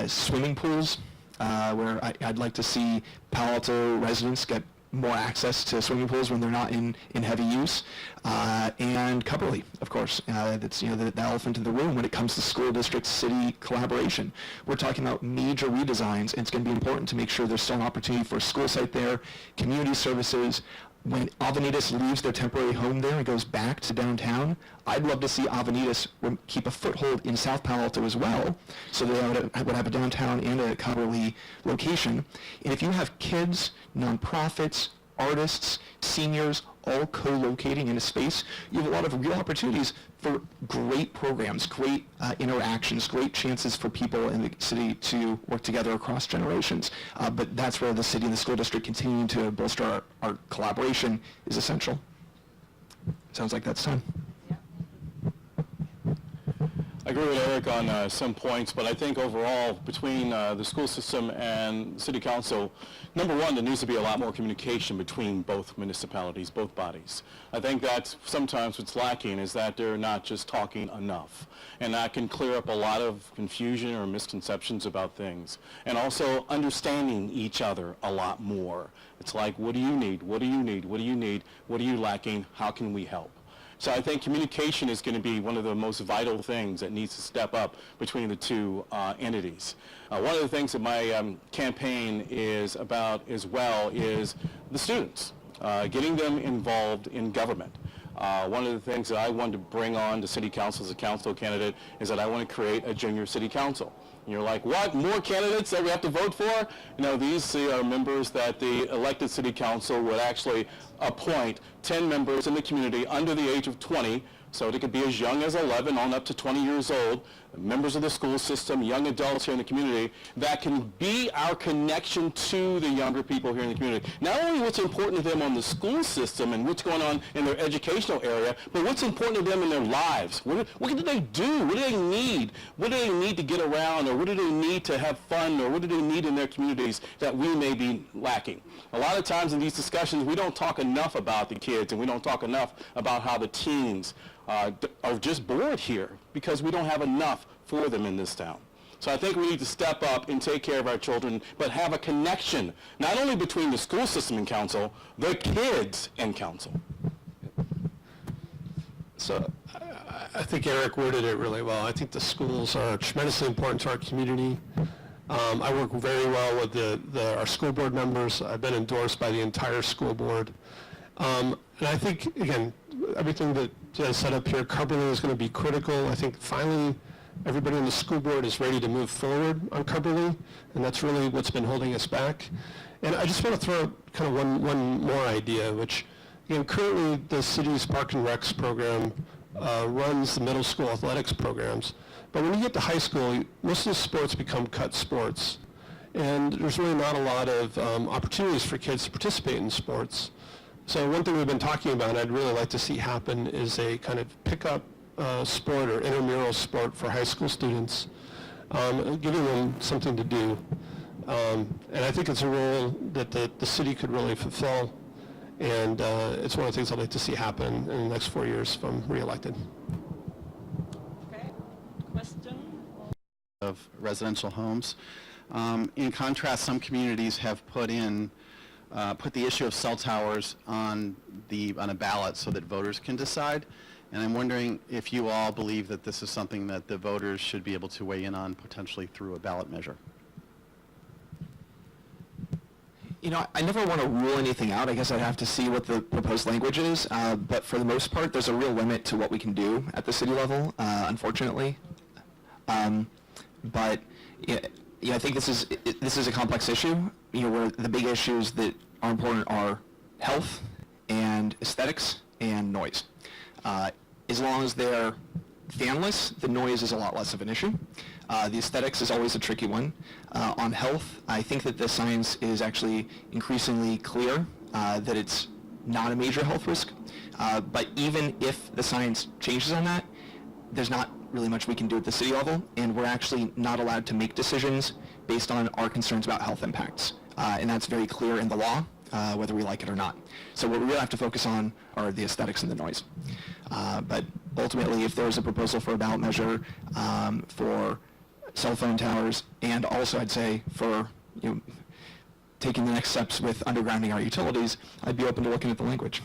swimming pools, where I'd like to see Palo Alto residents get more access to swimming pools when they're not in heavy use, and Cupperly, of course. That's the elephant in the room when it comes to school district city collaboration. We're talking about major redesigns, and it's going to be important to make sure there's still an opportunity for a school site there, community services. When Avenidas leaves their temporary home there and goes back to downtown, I'd love to see Avenidas keep a foothold in South Palo Alto as well, so they would have a downtown and a Copperly location. And if you have kids, nonprofits, artists, seniors, all co-locating in a space, you have a lot of real opportunities for great programs, great interactions, great chances for people in the city to work together across generations. But that's where the city and the school district continuing to bolster our collaboration is essential. Sounds like that's time. I agree with Eric on some points, but I think overall, between the school system and city council, number one, there needs to be a lot more communication between both municipalities, both bodies. I think that's sometimes what's lacking, is that they're not just talking enough. And that can clear up a lot of confusion or misconceptions about things. And also understanding each other a lot more. It's like, what do you need? What do you need? What do you need? What are you lacking? How can we help? So I think communication is going to be one of the most vital things that needs to step up between the two entities. One of the things that my campaign is about as well is the students, getting them involved in government. One of the things that I wanted to bring on to city council as a council candidate is that I want to create a junior city council. And you're like, what? More candidates that we have to vote for? You know, these are members that the elected city council would actually appoint 10 members in the community under the age of 20, so they could be as young as 11 on up to 20 years old, members of the school system, young adults here in the community, that can be our connection to the younger people here in the community. Not only what's important to them on the school system and what's going on in their educational area, but what's important to them in their lives. What do they do? What do they need? What do they need to get around, or what do they need to have fun, or what do they need in their communities that we may be lacking? A lot of times in these discussions, we don't talk enough about the kids, and we don't talk enough about how the teens are just bored here because we don't have enough for them in this town. So I think we need to step up and take care of our children, but have a connection, not only between the school system and council, the kids and council. So I think Eric worded it really well. I think the schools are tremendously important to our community. I work very well with our school board members. I've been endorsed by the entire school board. And I think, again, everything that Jen set up here, Cumberland is going to be critical. I think finally everybody on the school board is ready to move forward on Cumberland, and that's really what's been holding us back. And I just want to throw out kind of one more idea, which, again, currently the city's Park and Recs program runs the middle school athletics programs. But when you get to high school, most of the sports become cut sports. And there's really not a lot of opportunities for kids to participate in sports. So one thing we've been talking about, and I'd really like to see happen, is a kind of pickup sport or intramural sport for high school students, giving them something to do. And I think it's a role that the city could really fulfill. And it's one of the things I'd like to see happen in the next 4 years if I'm reelected. Okay. Question? Of residential homes. In contrast, some communities have put the issue of cell towers on a ballot so that voters can decide. And I'm wondering if you all believe that this is something that the voters should be able to weigh in on potentially through a ballot measure. You know, I never want to rule anything out. I guess I'd have to see what the proposed language is. But for the most part, there's a real limit to what we can do at the city level, unfortunately. But I think this is a complex issue. You know, where the big issues that are important are health and aesthetics and noise. As long as they're fanless, the noise is a lot less of an issue. The aesthetics is always a tricky one. On health, I think that the science is actually increasingly clear that it's not a major health risk. But even if the science changes on that, there's not really much we can do at the city level, and we're actually not allowed to make decisions based on our concerns about health impacts. And that's very clear in the law, whether we like it or not. So what we really have to focus on are the aesthetics and the noise. But ultimately, if there's a proposal for a ballot measure for cell phone towers, and also I'd say for taking the next steps with undergrounding our utilities, I'd be open to looking at the language.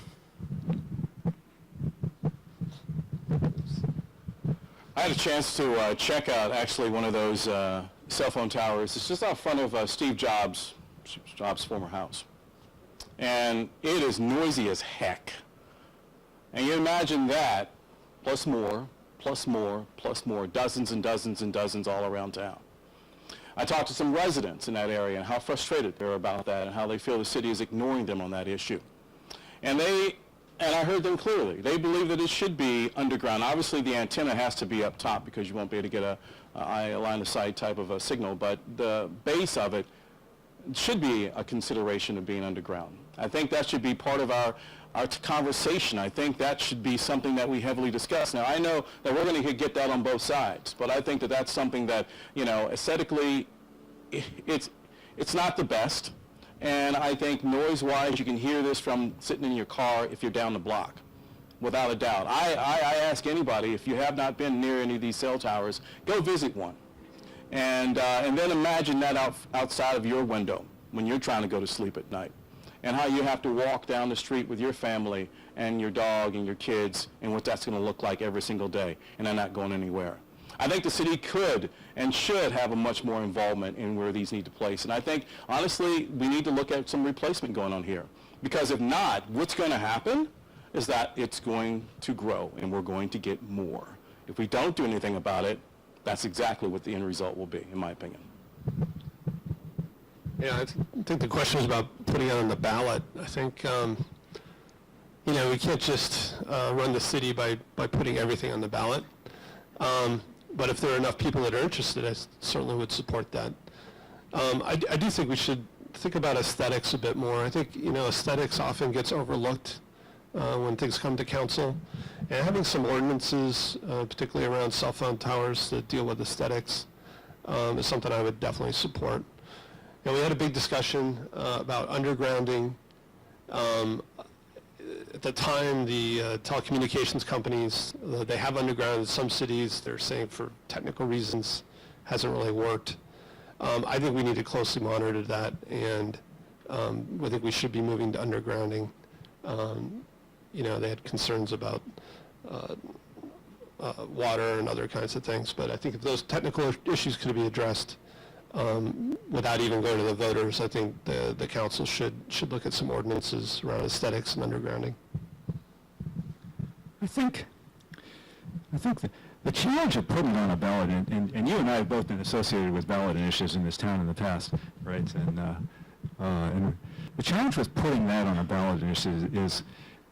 I had a chance to check out actually one of those cell phone towers. It's just out front of Steve Jobs' former house. And it is noisy as heck. And you imagine that, plus more, plus more, plus more, dozens and dozens and dozens all around town. I talked to some residents in that area and how frustrated they're about that and how they feel the city is ignoring them on that issue. And I heard them clearly. They believe that it should be underground. Obviously, the antenna has to be up top because you won't be able to get a line of sight type of a signal, but the base of it should be a consideration of being underground. I think that should be part of our conversation. I think that should be something that we heavily discuss. Now, I know that we're going to get that on both sides, but I think that that's something that, you know, aesthetically, it's not the best. And I think noise-wise, you can hear this from sitting in your car if you're down the block, without a doubt. I ask anybody, if you have not been near any of these cell towers, go visit one. And then imagine that outside of your window when you're trying to go to sleep at night, and how you have to walk down the street with your family and your dog and your kids, and what that's going to look like every single day, and they're not going anywhere. I think the city could and should have a much more involvement in where these need to place. And I think, honestly, we need to look at some replacement going on here. Because if not, what's going to happen is that it's going to grow, and we're going to get more. If we don't do anything about it, that's exactly what the end result will be, in my opinion. Yeah, I think the question is about putting it on the ballot. I think, you know, we can't just run the city by putting everything on the ballot. But if there are enough people that are interested, I certainly would support that. I do think we should think about aesthetics a bit more. I think, you know, aesthetics often gets overlooked when things come to council. And having some ordinances, particularly around cell phone towers that deal with aesthetics, is something I would definitely support. You know, we had a big discussion about undergrounding. At the time, the telecommunications companies, they have underground in some cities. They're saying for technical reasons hasn't really worked. I think we need to closely monitor that, and I think we should be moving to undergrounding. You know, they had concerns about water and other kinds of things, but I think if those technical issues could be addressed without even going to the voters, I think the council should look at some ordinances around aesthetics and undergrounding. I think the challenge of putting it on a ballot, and you and I have both been associated with ballot initiatives in this town in the past, right? And the challenge with putting that on a ballot initiative is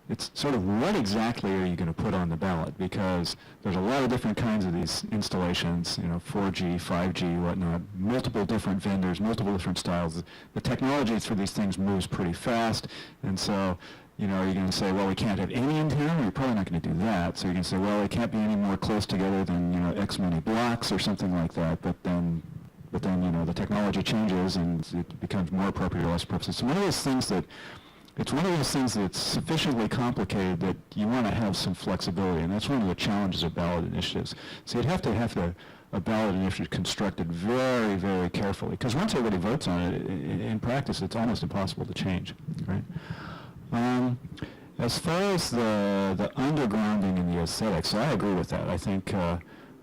it's sort of what exactly are you going to put on the ballot, because there's a lot of different kinds of these installations, you know, 4G, 5G, whatnot, multiple different vendors, multiple different styles. The technology for these things moves pretty fast, and so, you know, are you going to say, well, we can't have any in town? You're probably not going to do that. So you're going to say, well, it can't be any more close together than, you know, X many blocks or something like that. But then, you know, the technology changes and it becomes more appropriate or less appropriate. It's one of those things that's sufficiently complicated that you want to have some flexibility, and that's one of the challenges of ballot initiatives. So you'd have to have a ballot initiative constructed very, very carefully, because once everybody votes on it, in practice, it's almost impossible to change, right? As far as the undergrounding and the aesthetics, I agree with that. I think, you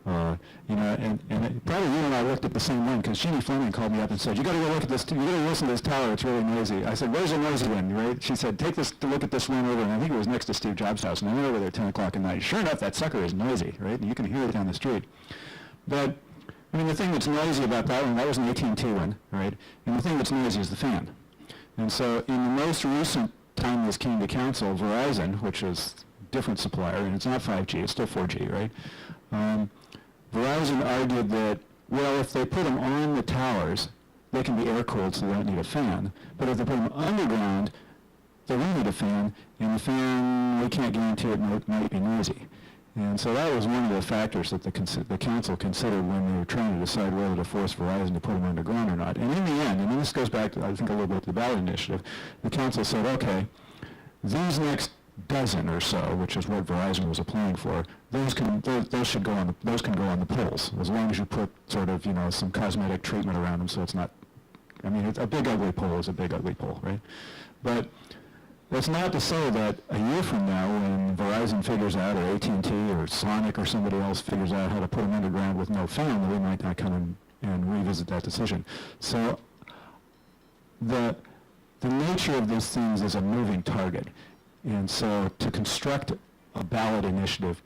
know, and probably you and I looked at the same one, because Jeannie Fleming called me up and said, you got to go look at this, you got to listen to this tower, it's really noisy. I said, where's the noisy one, right? She said, take this to look at this one over, and I think it was next to Steve Jobs' house, and I went over there at 10 o'clock at night. Sure enough, that sucker is noisy, right? And you can hear it down the street. But, I mean, the thing that's noisy about that one, that was an AT&T one, right? And the thing that's noisy is the fan. And so in the most recent time this came to council, Verizon, which is a different supplier, and it's not 5G, it's still 4G, right? Verizon argued that, well, if they put them on the towers, they can be air-cooled, so they don't need a fan. But if they put them underground, they will need a fan, and the fan, we can't guarantee it might be noisy. And so that was one of the factors that the council considered when they were trying to decide whether to force Verizon to put them underground or not. And in the end, and this goes back to, I think, a little bit to the ballot initiative, the council said, okay, these next dozen or so, which is what Verizon was applying for, those can go on the poles, as long as you put sort of, you know, some cosmetic treatment around them, so it's not, I mean, a big ugly pole is a big ugly pole, right? But that's not to say that a year from now, when Verizon figures out, or AT&T or Sonic or somebody else figures out how to put them underground with no fan, that we might not come and revisit that decision. So the nature of these things is a moving target. And so to construct a ballot initiative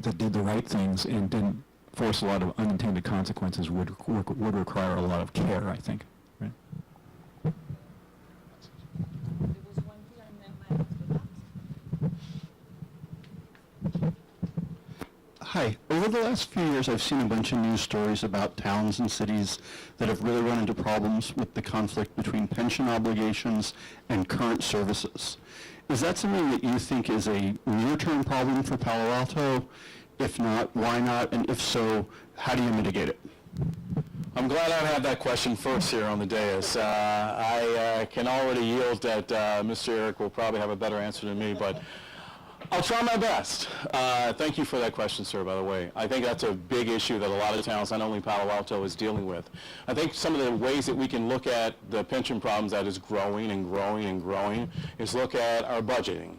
that did the right things and didn't force a lot of unintended consequences would require a lot of care, I think. Right? There was one here and then my husband. Hi. Over the last few years, I've seen a bunch of news stories about towns and cities that have really run into problems with the conflict between pension obligations and current services. Is that something that you think is a near-term problem for Palo Alto? If not, why not? And if so, how do you mitigate it? I'm glad I had that question first here on the dais. I can already yield that Mr. Eric will probably have a better answer than me, but I'll try my best. Thank you for that question, sir, by the way. I think that's a big issue that a lot of towns, not only Palo Alto, is dealing with. I think some of the ways that we can look at the pension problems that is growing and growing and growing is look at our budgeting.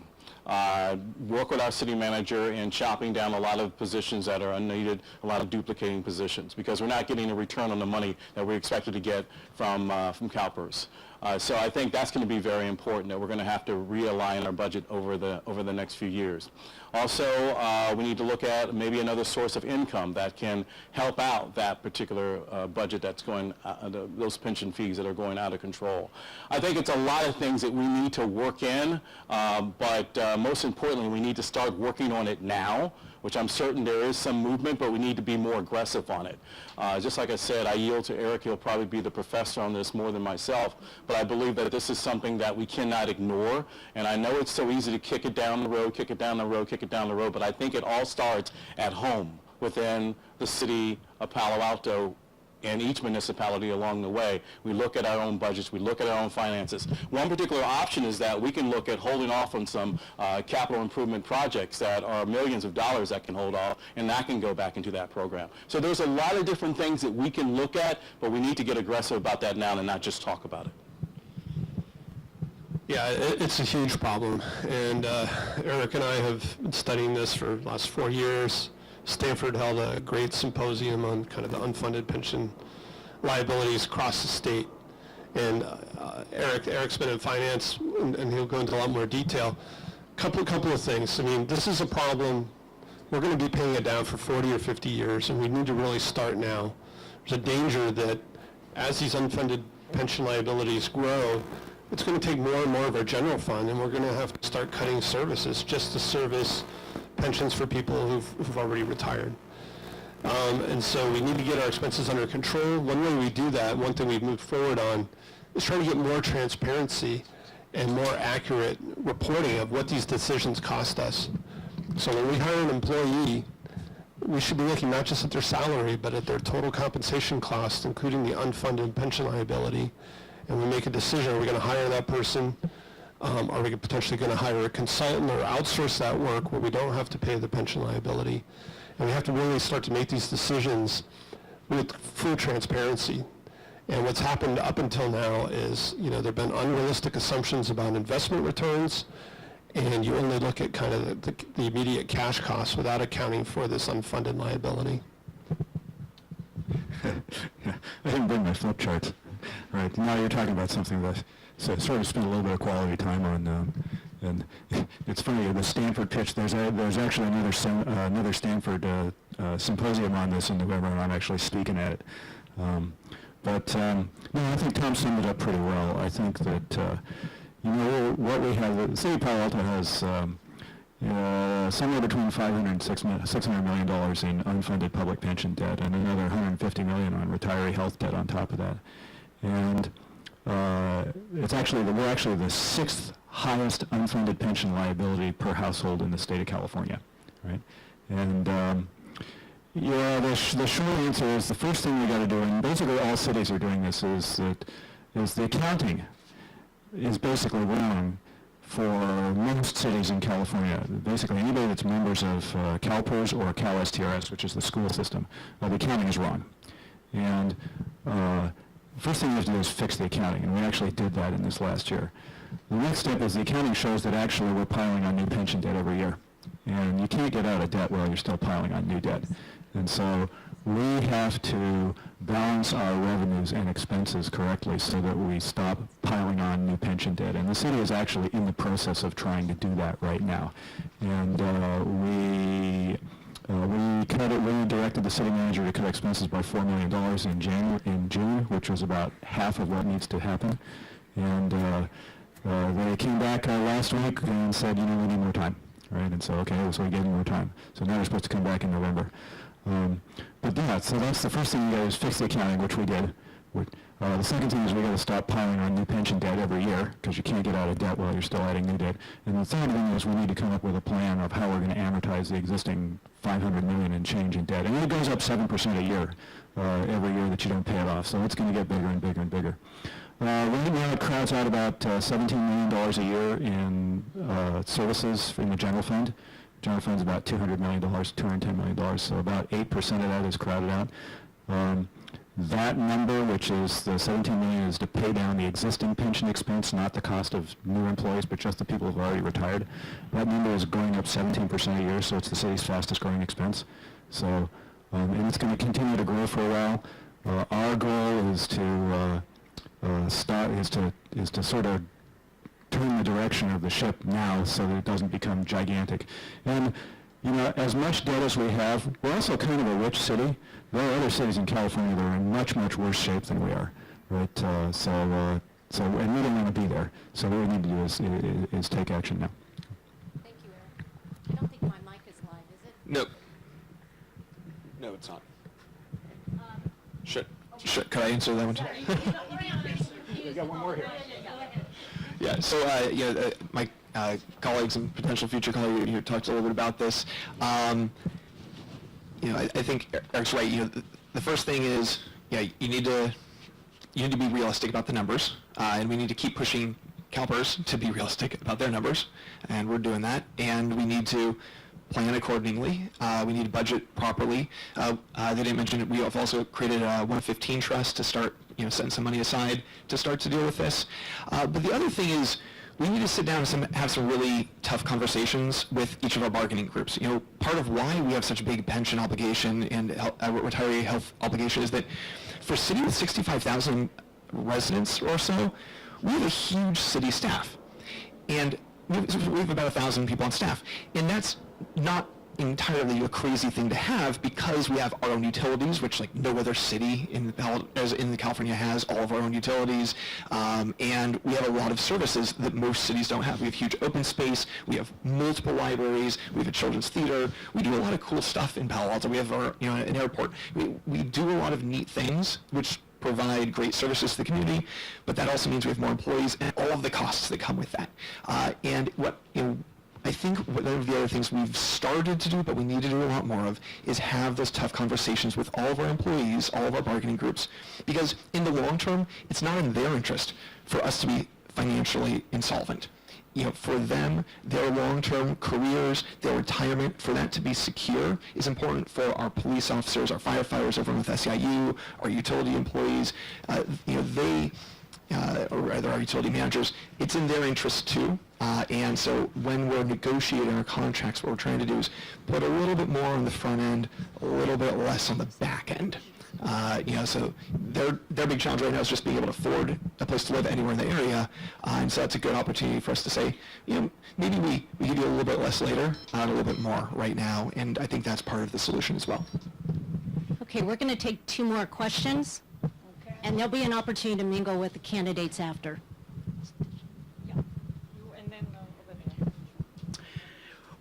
Work with our city manager in chopping down a lot of positions that are unneeded, a lot of duplicating positions, because we're not getting a return on the money that we expected to get from CalPERS. So I think that's going to be very important, that we're going to have to realign our budget over the next few years. Also, we need to look at maybe another source of income that can help out that particular budget that's going, those pension fees that are going out of control. I think it's a lot of things that we need to work in, but most importantly, we need to start working on it now, which I'm certain there is some movement, but we need to be more aggressive on it. Just like I said, I yield to Eric. He'll probably be the professor on this more than myself, but I believe that this is something that we cannot ignore, and I know it's so easy to kick it down the road, kick it down the road, kick it down the road, but I think it all starts at home within the city of Palo Alto and each municipality along the way. We look at our own budgets, we look at our own finances. One particular option is that we can look at holding off on some capital improvement projects that are millions of dollars that can hold off, and that can go back into that program. So there's a lot of different things that we can look at, but we need to get aggressive about that now and not just talk about it. Yeah, it's a huge problem, and Eric and I have been studying this for the last 4 years. Stanford held a great symposium on kind of the unfunded pension liabilities across the state. And Eric's been in finance, and he'll go into a lot more detail. Couple of things. I mean, this is a problem. We're going to be paying it down for 40 or 50 years, and we need to really start now. There's a danger that as these unfunded pension liabilities grow, it's going to take more and more of our general fund, and we're going to have to start cutting services just to service pensions for people who've already retired. And so we need to get our expenses under control. One way we do that, one thing we've moved forward on, is trying to get more transparency and more accurate reporting of what these decisions cost us. So when we hire an employee, we should be looking not just at their salary, but at their total compensation cost, including the unfunded pension liability. And we make a decision, are we going to hire that person? Are we potentially going to hire a consultant or outsource that work where we don't have to pay the pension liability? And we have to really start to make these decisions with full transparency. And what's happened up until now is, there have been unrealistic assumptions about investment returns, and you only look at kind of the immediate cash costs without accounting for this unfunded liability. I didn't bring my flip charts. Right, now you're talking about something that sort of spent a little bit of quality time on, and it's funny, the Stanford pitch, there's actually another Stanford symposium on this in November, and I'm actually speaking at it. No, I think Tom summed it up pretty well. I think that, what we have, the city of Palo Alto has somewhere between $500 and $600 million in unfunded public pension debt, and another $150 million on retiree health debt on top of that. And we're actually the sixth highest unfunded pension liability per household in the state of California, right? And the short answer is the first thing we got to do, and basically all cities are doing this, is the accounting is basically wrong for most cities in California. Basically anybody that's members of CalPERS or CalSTRS, which is the school system, the accounting is wrong. And first thing we have to do is fix the accounting, and we actually did that in this last year. The next step is the accounting shows that actually we're piling on new pension debt every year. And you can't get out of debt while you're still piling on new debt. And so we have to balance our revenues and expenses correctly so that we stop piling on new pension debt. And the city is actually in the process of trying to do that right now. And We directed the city manager to cut expenses by $4 million in June, which was about half of what needs to happen. And they came back last week and said, we need more time, right? And so, okay, so we gave them more time. So now they're supposed to come back in November. So that's the first thing you got is fix the accounting, which we did. The second thing is we got to stop piling on new pension debt every year because you can't get out of debt while you're still adding new debt. And the third thing is we need to come up with a plan of how we're going to amortize the existing $500 million and change in debt. And it goes up 7% a year every year that you don't pay it off. So it's going to get bigger and bigger and bigger. Right now it crowds out about $17 million a year in services in the general fund. General fund's about $200 million, $210 million, so about 8% of that is crowded out. That number, which is the $17 million, is to pay down the existing pension expense, not the cost of new employees, but just the people who have already retired. That number is going up 17% a year, so it's the city's fastest growing expense. So, and it's going to continue to grow for a while. Our goal is to sort of turn the direction of the ship now so that it doesn't become gigantic. And as much debt as we have, we're also kind of a rich city. There are other cities in California that are in much, much worse shape than we are, right? And we don't want to be there. So what we need to do is take action now. Thank you, Eric. I don't think my mic is live, is it? Nope. No, it's not. Could I answer that one too? We got one more here. Yeah, so my colleagues and potential future colleagues here talked a little bit about this. I think Eric's right. The first thing is, you need to be realistic about the numbers, and we need to keep pushing CalPERS to be realistic about their numbers, and we're doing that. And we need to plan accordingly. We need to budget properly. They didn't mention it. We have also created a 115 trust to start, setting some money aside to start to deal with this. But the other thing is, we need to sit down and have some really tough conversations with each of our bargaining groups. Part of why we have such a big pension obligation and retiree health obligation is that for a city with 65,000 residents or so, we have a huge city staff. And we have about 1,000 people on staff. And that's not entirely a crazy thing to have because we have our own utilities, which no other city in California has all of our own utilities, and we have a lot of services that most cities don't have. We have huge open space, we have multiple libraries, we have a children's theater, we do a lot of cool stuff in Palo Alto. We have an airport. We do a lot of neat things which provide great services to the community, but that also means we have more employees and all of the costs that come with that. I think one of the other things we've started to do, but we need to do a lot more of, is have those tough conversations with all of our employees, all of our bargaining groups, because in the long term, it's not in their interest for us to be financially insolvent. For them, their long-term careers, their retirement, for that to be secure is important for our police officers, our firefighters, everyone with SEIU, our utility employees. Or rather our utility managers, it's in their interest too. And so when we're negotiating our contracts, what we're trying to do is put a little bit more on the front end, a little bit less on the back end. So their big challenge right now is just being able to afford a place to live anywhere in the area. And so that's a good opportunity for us to say, maybe we could do a little bit less later, a little bit more right now. And I think that's part of the solution as well. Okay, we're going to take 2 more questions. And there'll be an opportunity to mingle with the candidates after. And then over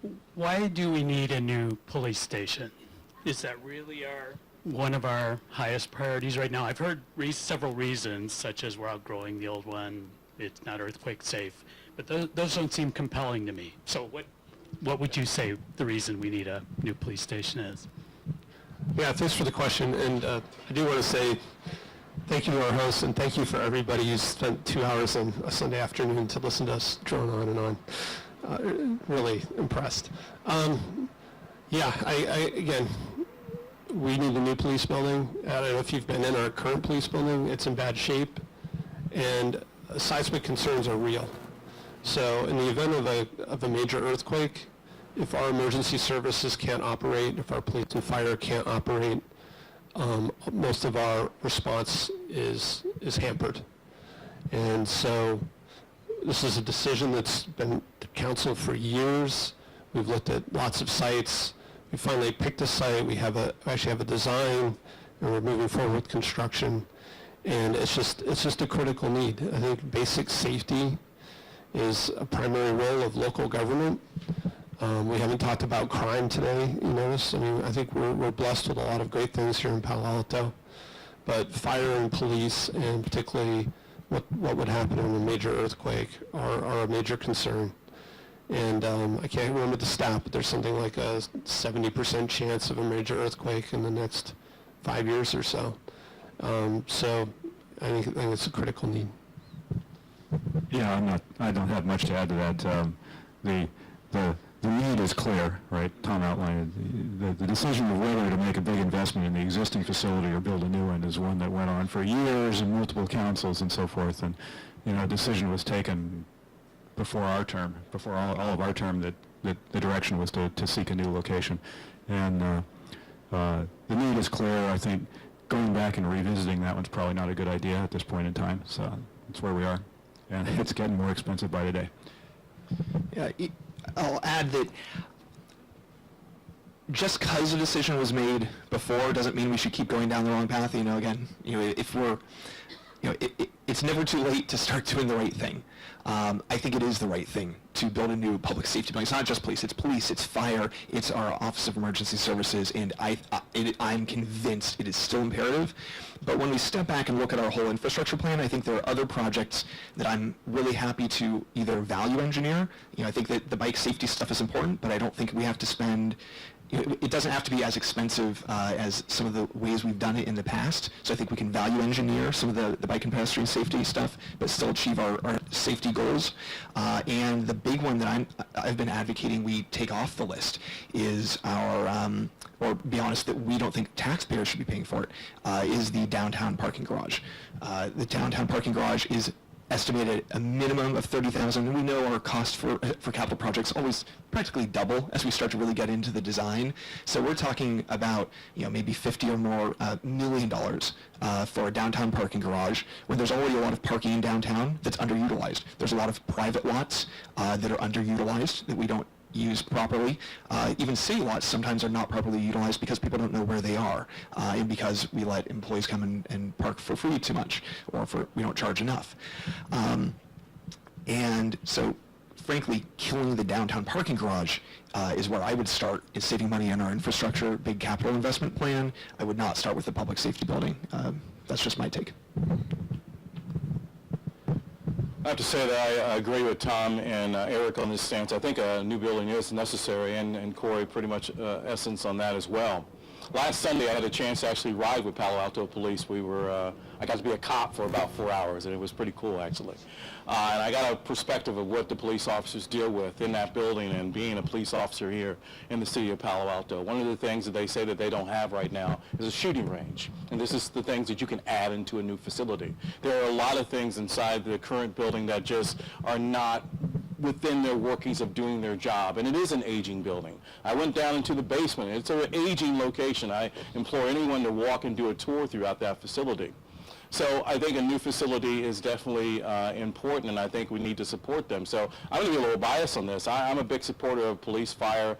there. Why do we need a new police station? Is that really one of our highest priorities right now? I've heard several reasons, such as we're outgrowing the old one, it's not earthquake safe, but those don't seem compelling to me. So what would you say the reason we need a new police station is? Yeah, thanks for the question. And I do want to say thank you to our hosts, and thank you for everybody who spent 2 hours on a Sunday afternoon to listen to us drone on and on. Really impressed. Again, we need a new police building. I don't know if you've been in our current police building. It's in bad shape, and seismic concerns are real. So in the event of a major earthquake, if our emergency services can't operate, if our police and fire can't operate, most of our response is hampered. And so this is a decision that's been the council for years. We've looked at lots of sites. We finally picked a site. We actually have a design, and we're moving forward with construction. And it's just a critical need. I think basic safety is a primary role of local government. We haven't talked about crime today, you notice. I mean, I think we're blessed with a lot of great things here in Palo Alto. But fire and police, and particularly what would happen in a major earthquake, are a major concern. And I can't remember the stat, but there's something like a 70% chance of a major earthquake in the next 5 years or so. So I think it's a critical need. Yeah, I don't have much to add to that. The need is clear, right? Tom outlined it. The decision of whether to make a big investment in the existing facility or build a new one is one that went on for years and multiple councils and so forth. And, a decision was taken before our term, before all of our term, that the direction was to seek a new location. And the need is clear. I think going back and revisiting that one's probably not a good idea at this point in time. So that's where we are. And it's getting more expensive by the day. Yeah, I'll add that just because a decision was made before doesn't mean we should keep going down the wrong path. If we're, it's never too late to start doing the right thing. I think it is the right thing to build a new public safety building. It's not just police, it's fire, it's our Office of Emergency Services, and I'm convinced it is still imperative. But when we step back and look at our whole infrastructure plan, I think there are other projects that I'm really happy to either value engineer. I think that the bike safety stuff is important, but I don't think we have to spend, it doesn't have to be as expensive as some of the ways we've done it in the past. So I think we can value engineer some of the bike and pedestrian safety stuff, but still achieve our safety goals. And the big one that I've been advocating we take off the list is our, or be honest, that we don't think taxpayers should be paying for it, is the downtown parking garage. The downtown parking garage is estimated a minimum of $30,000, and we know our cost for capital projects always practically double as we start to really get into the design. So we're talking about maybe $50 or more $million for a downtown parking garage when there's already a lot of parking in downtown that's underutilized. There's a lot of private lots that are underutilized that we don't use properly. Even city lots sometimes are not properly utilized because people don't know where they are, and because we let employees come and park for free too much, or we don't charge enough. And so, frankly, killing the downtown parking garage is where I would start, is saving money on our infrastructure, big capital investment plan. I would not start with the public safety building. That's just my take. I have to say that I agree with Tom and Eric on this stance. I think a new building is necessary, and Corey pretty much essence on that as well. Last Sunday, I had a chance to actually ride with Palo Alto Police. I got to be a cop for about 4 hours, and it was pretty cool, actually. And I got a perspective of what the police officers deal with in that building, and being a police officer here in the city of Palo Alto. One of the things that they say that they don't have right now is a shooting range. And this is the things that you can add into a new facility. There are a lot of things inside the current building that just are not within their workings of doing their job, and it is an aging building. I went down into the basement. It's an aging location. I implore anyone to walk and do a tour throughout that facility. So I think a new facility is definitely important, and I think we need to support them. So I'm going to be a little biased on this. I'm a big supporter of police, fire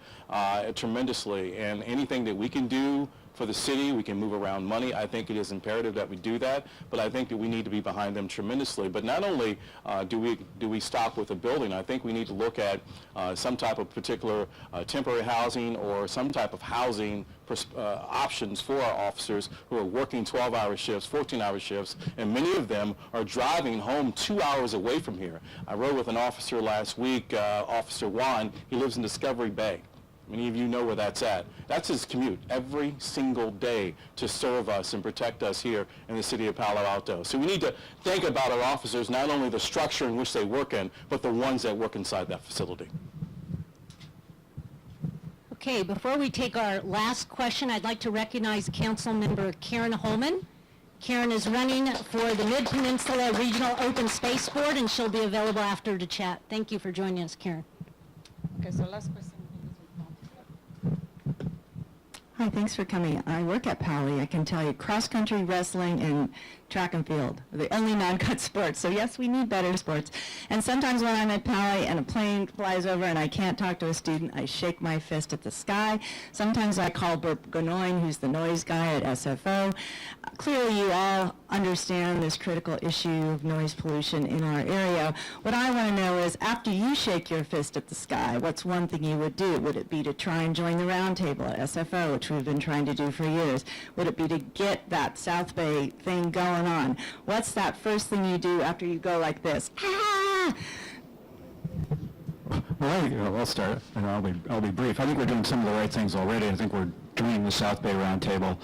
tremendously, and anything that we can do for the city, we can move around money. I think it is imperative that we do that, but I think that we need to be behind them tremendously. But not only do we stop with a building, I think we need to look at some type of particular temporary housing or some type of housing options for our officers who are working 12-hour shifts, 14-hour shifts, and many of them are driving home 2 hours away from here. I rode with an officer last week, Officer Juan. He lives in Discovery Bay. Many of you know where that's at. That's his commute every single day to serve us and protect us here in the city of Palo Alto. So we need to think about our officers, not only the structure in which they work in, but the ones that work inside that facility. Okay, before we take our last question, I'd like to recognize Council Member Karen Holman. Karen is running for the Mid-Peninsula Regional Open Space Board, and she'll be available after to chat. Thank you for joining us, Karen. Okay, so last question. Hi, thanks for coming. I work at Pali. I can tell you cross-country, wrestling, and track and field are the only non-cut sports. So yes, we need better sports. And sometimes when I'm at Pali and a plane flies over and I can't talk to a student, I shake my fist at the sky. Sometimes I call Bert Gonoin, who's the noise guy at SFO. Clearly you all understand this critical issue of noise pollution in our area. What I want to know is, after you shake your fist at the sky, what's one thing you would do? Would it be to try and join the roundtable at SFO, which we've been trying to do for years? Would it be to get that South Bay thing going on? What's that first thing you do after you go like this? Ah! Well, I'll start, and I'll be brief. I think we're doing some of the right things already. I think we're doing the South Bay Roundtable.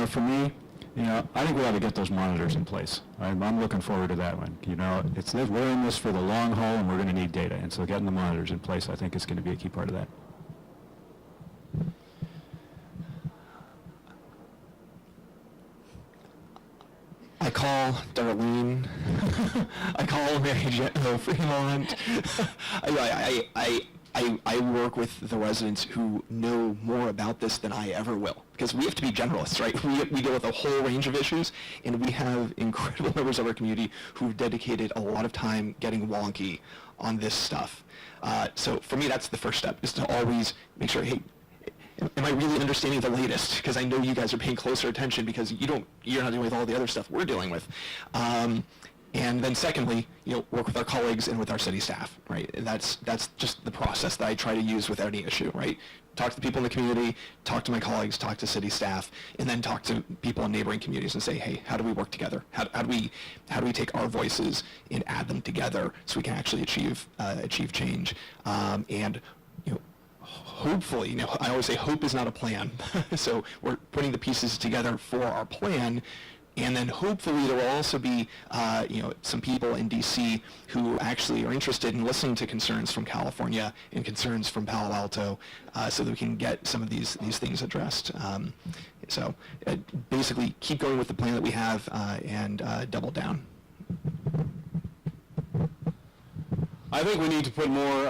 For me, I think we ought to get those monitors in place. I'm looking forward to that one. We're in this for the long haul, and we're going to need data, and so getting the monitors in place, I think, is going to be a key part of that. I call Darlene. I call Mary Jo Fremont. I work with the residents who know more about this than I ever will, because we have to be generalists, right? We deal with a whole range of issues, and we have incredible members of our community who've dedicated a lot of time getting wonky on this stuff. So for me, that's the first step, is to always make sure, hey, am I really understanding the latest? Because I know you guys are paying closer attention, because you're not dealing with all the other stuff we're dealing with. And then secondly, work with our colleagues and with our city staff, right? And that's just the process that I try to use with any issue, right? Talk to the people in the community, talk to my colleagues, talk to city staff, and then talk to people in neighboring communities and say, hey, how do we work together? How do we take our voices and add them together so we can actually achieve change? And hopefully, I always say hope is not a plan. So we're putting the pieces together for our plan, and then hopefully there will also be some people in DC who actually are interested in listening to concerns from California and concerns from Palo Alto, so that we can get some of these things addressed. So basically keep going with the plan that we have, and double down. I think we need to put more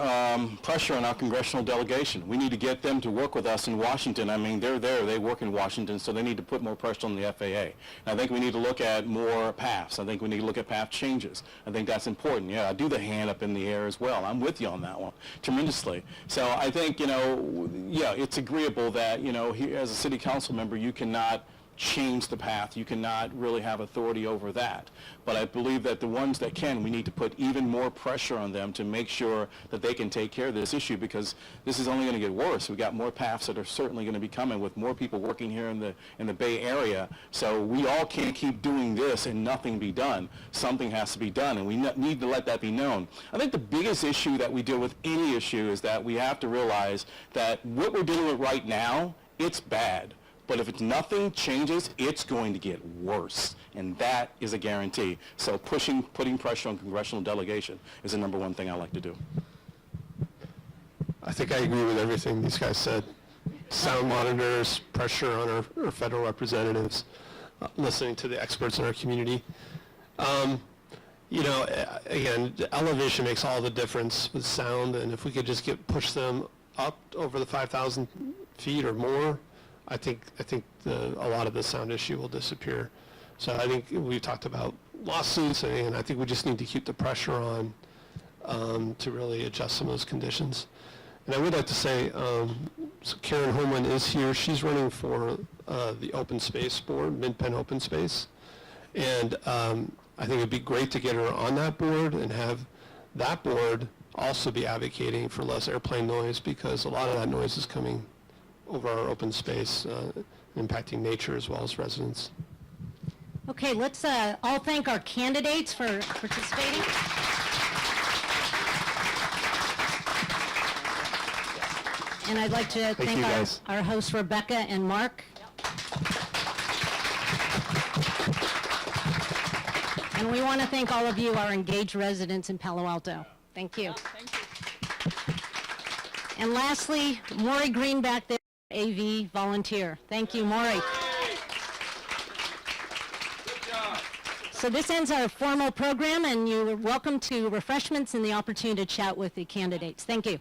pressure on our congressional delegation. We need to get them to work with us in Washington. I mean, they're there, they work in Washington, so they need to put more pressure on the FAA. And I think we need to look at more paths. I think we need to look at path changes. I think that's important. Yeah, I do the hand up in the air as well. I'm with you on that one, tremendously. So I think, yeah, it's agreeable that, here, as a city council member, you cannot change the path. You cannot really have authority over that. But I believe that the ones that can, we need to put even more pressure on them to make sure that they can take care of this issue, because this is only going to get worse. We've got more paths that are certainly going to be coming with more people working here in the Bay Area. So we all can't keep doing this and nothing be done. Something has to be done, and we need to let that be known. I think the biggest issue that we deal with any issue is that we have to realize that what we're dealing with right now, it's bad. But if nothing changes, it's going to get worse, and that is a guarantee. So putting pressure on congressional delegation is the number one thing I like to do. I think I agree with everything these guys said. Sound monitors, pressure on our federal representatives, listening to the experts in our community. Again, elevation makes all the difference with sound, and if we could just push them up over the 5,000 feet or more, I think a lot of the sound issue will disappear. So I think we've talked about lawsuits, and I think we just need to keep the pressure on to really adjust some of those conditions. And I would like to say, so Karen Holman is here. She's running for the Open Space Board, Mid-Penn Open Space. And I think it'd be great to get her on that board and have that board also be advocating for less airplane noise, because a lot of that noise is coming over our open space, impacting nature as well as residents. Okay, let's all thank our candidates for participating. And I'd like to thank our hosts, Rebecca and Mark. And we want to thank all of you, our engaged residents in Palo Alto. Thank you. Thank you. And lastly, Maury Green back there, AV volunteer. Thank you, Maury. So this ends our formal program, and you're welcome to refreshments and the opportunity to chat with the candidates. Thank you.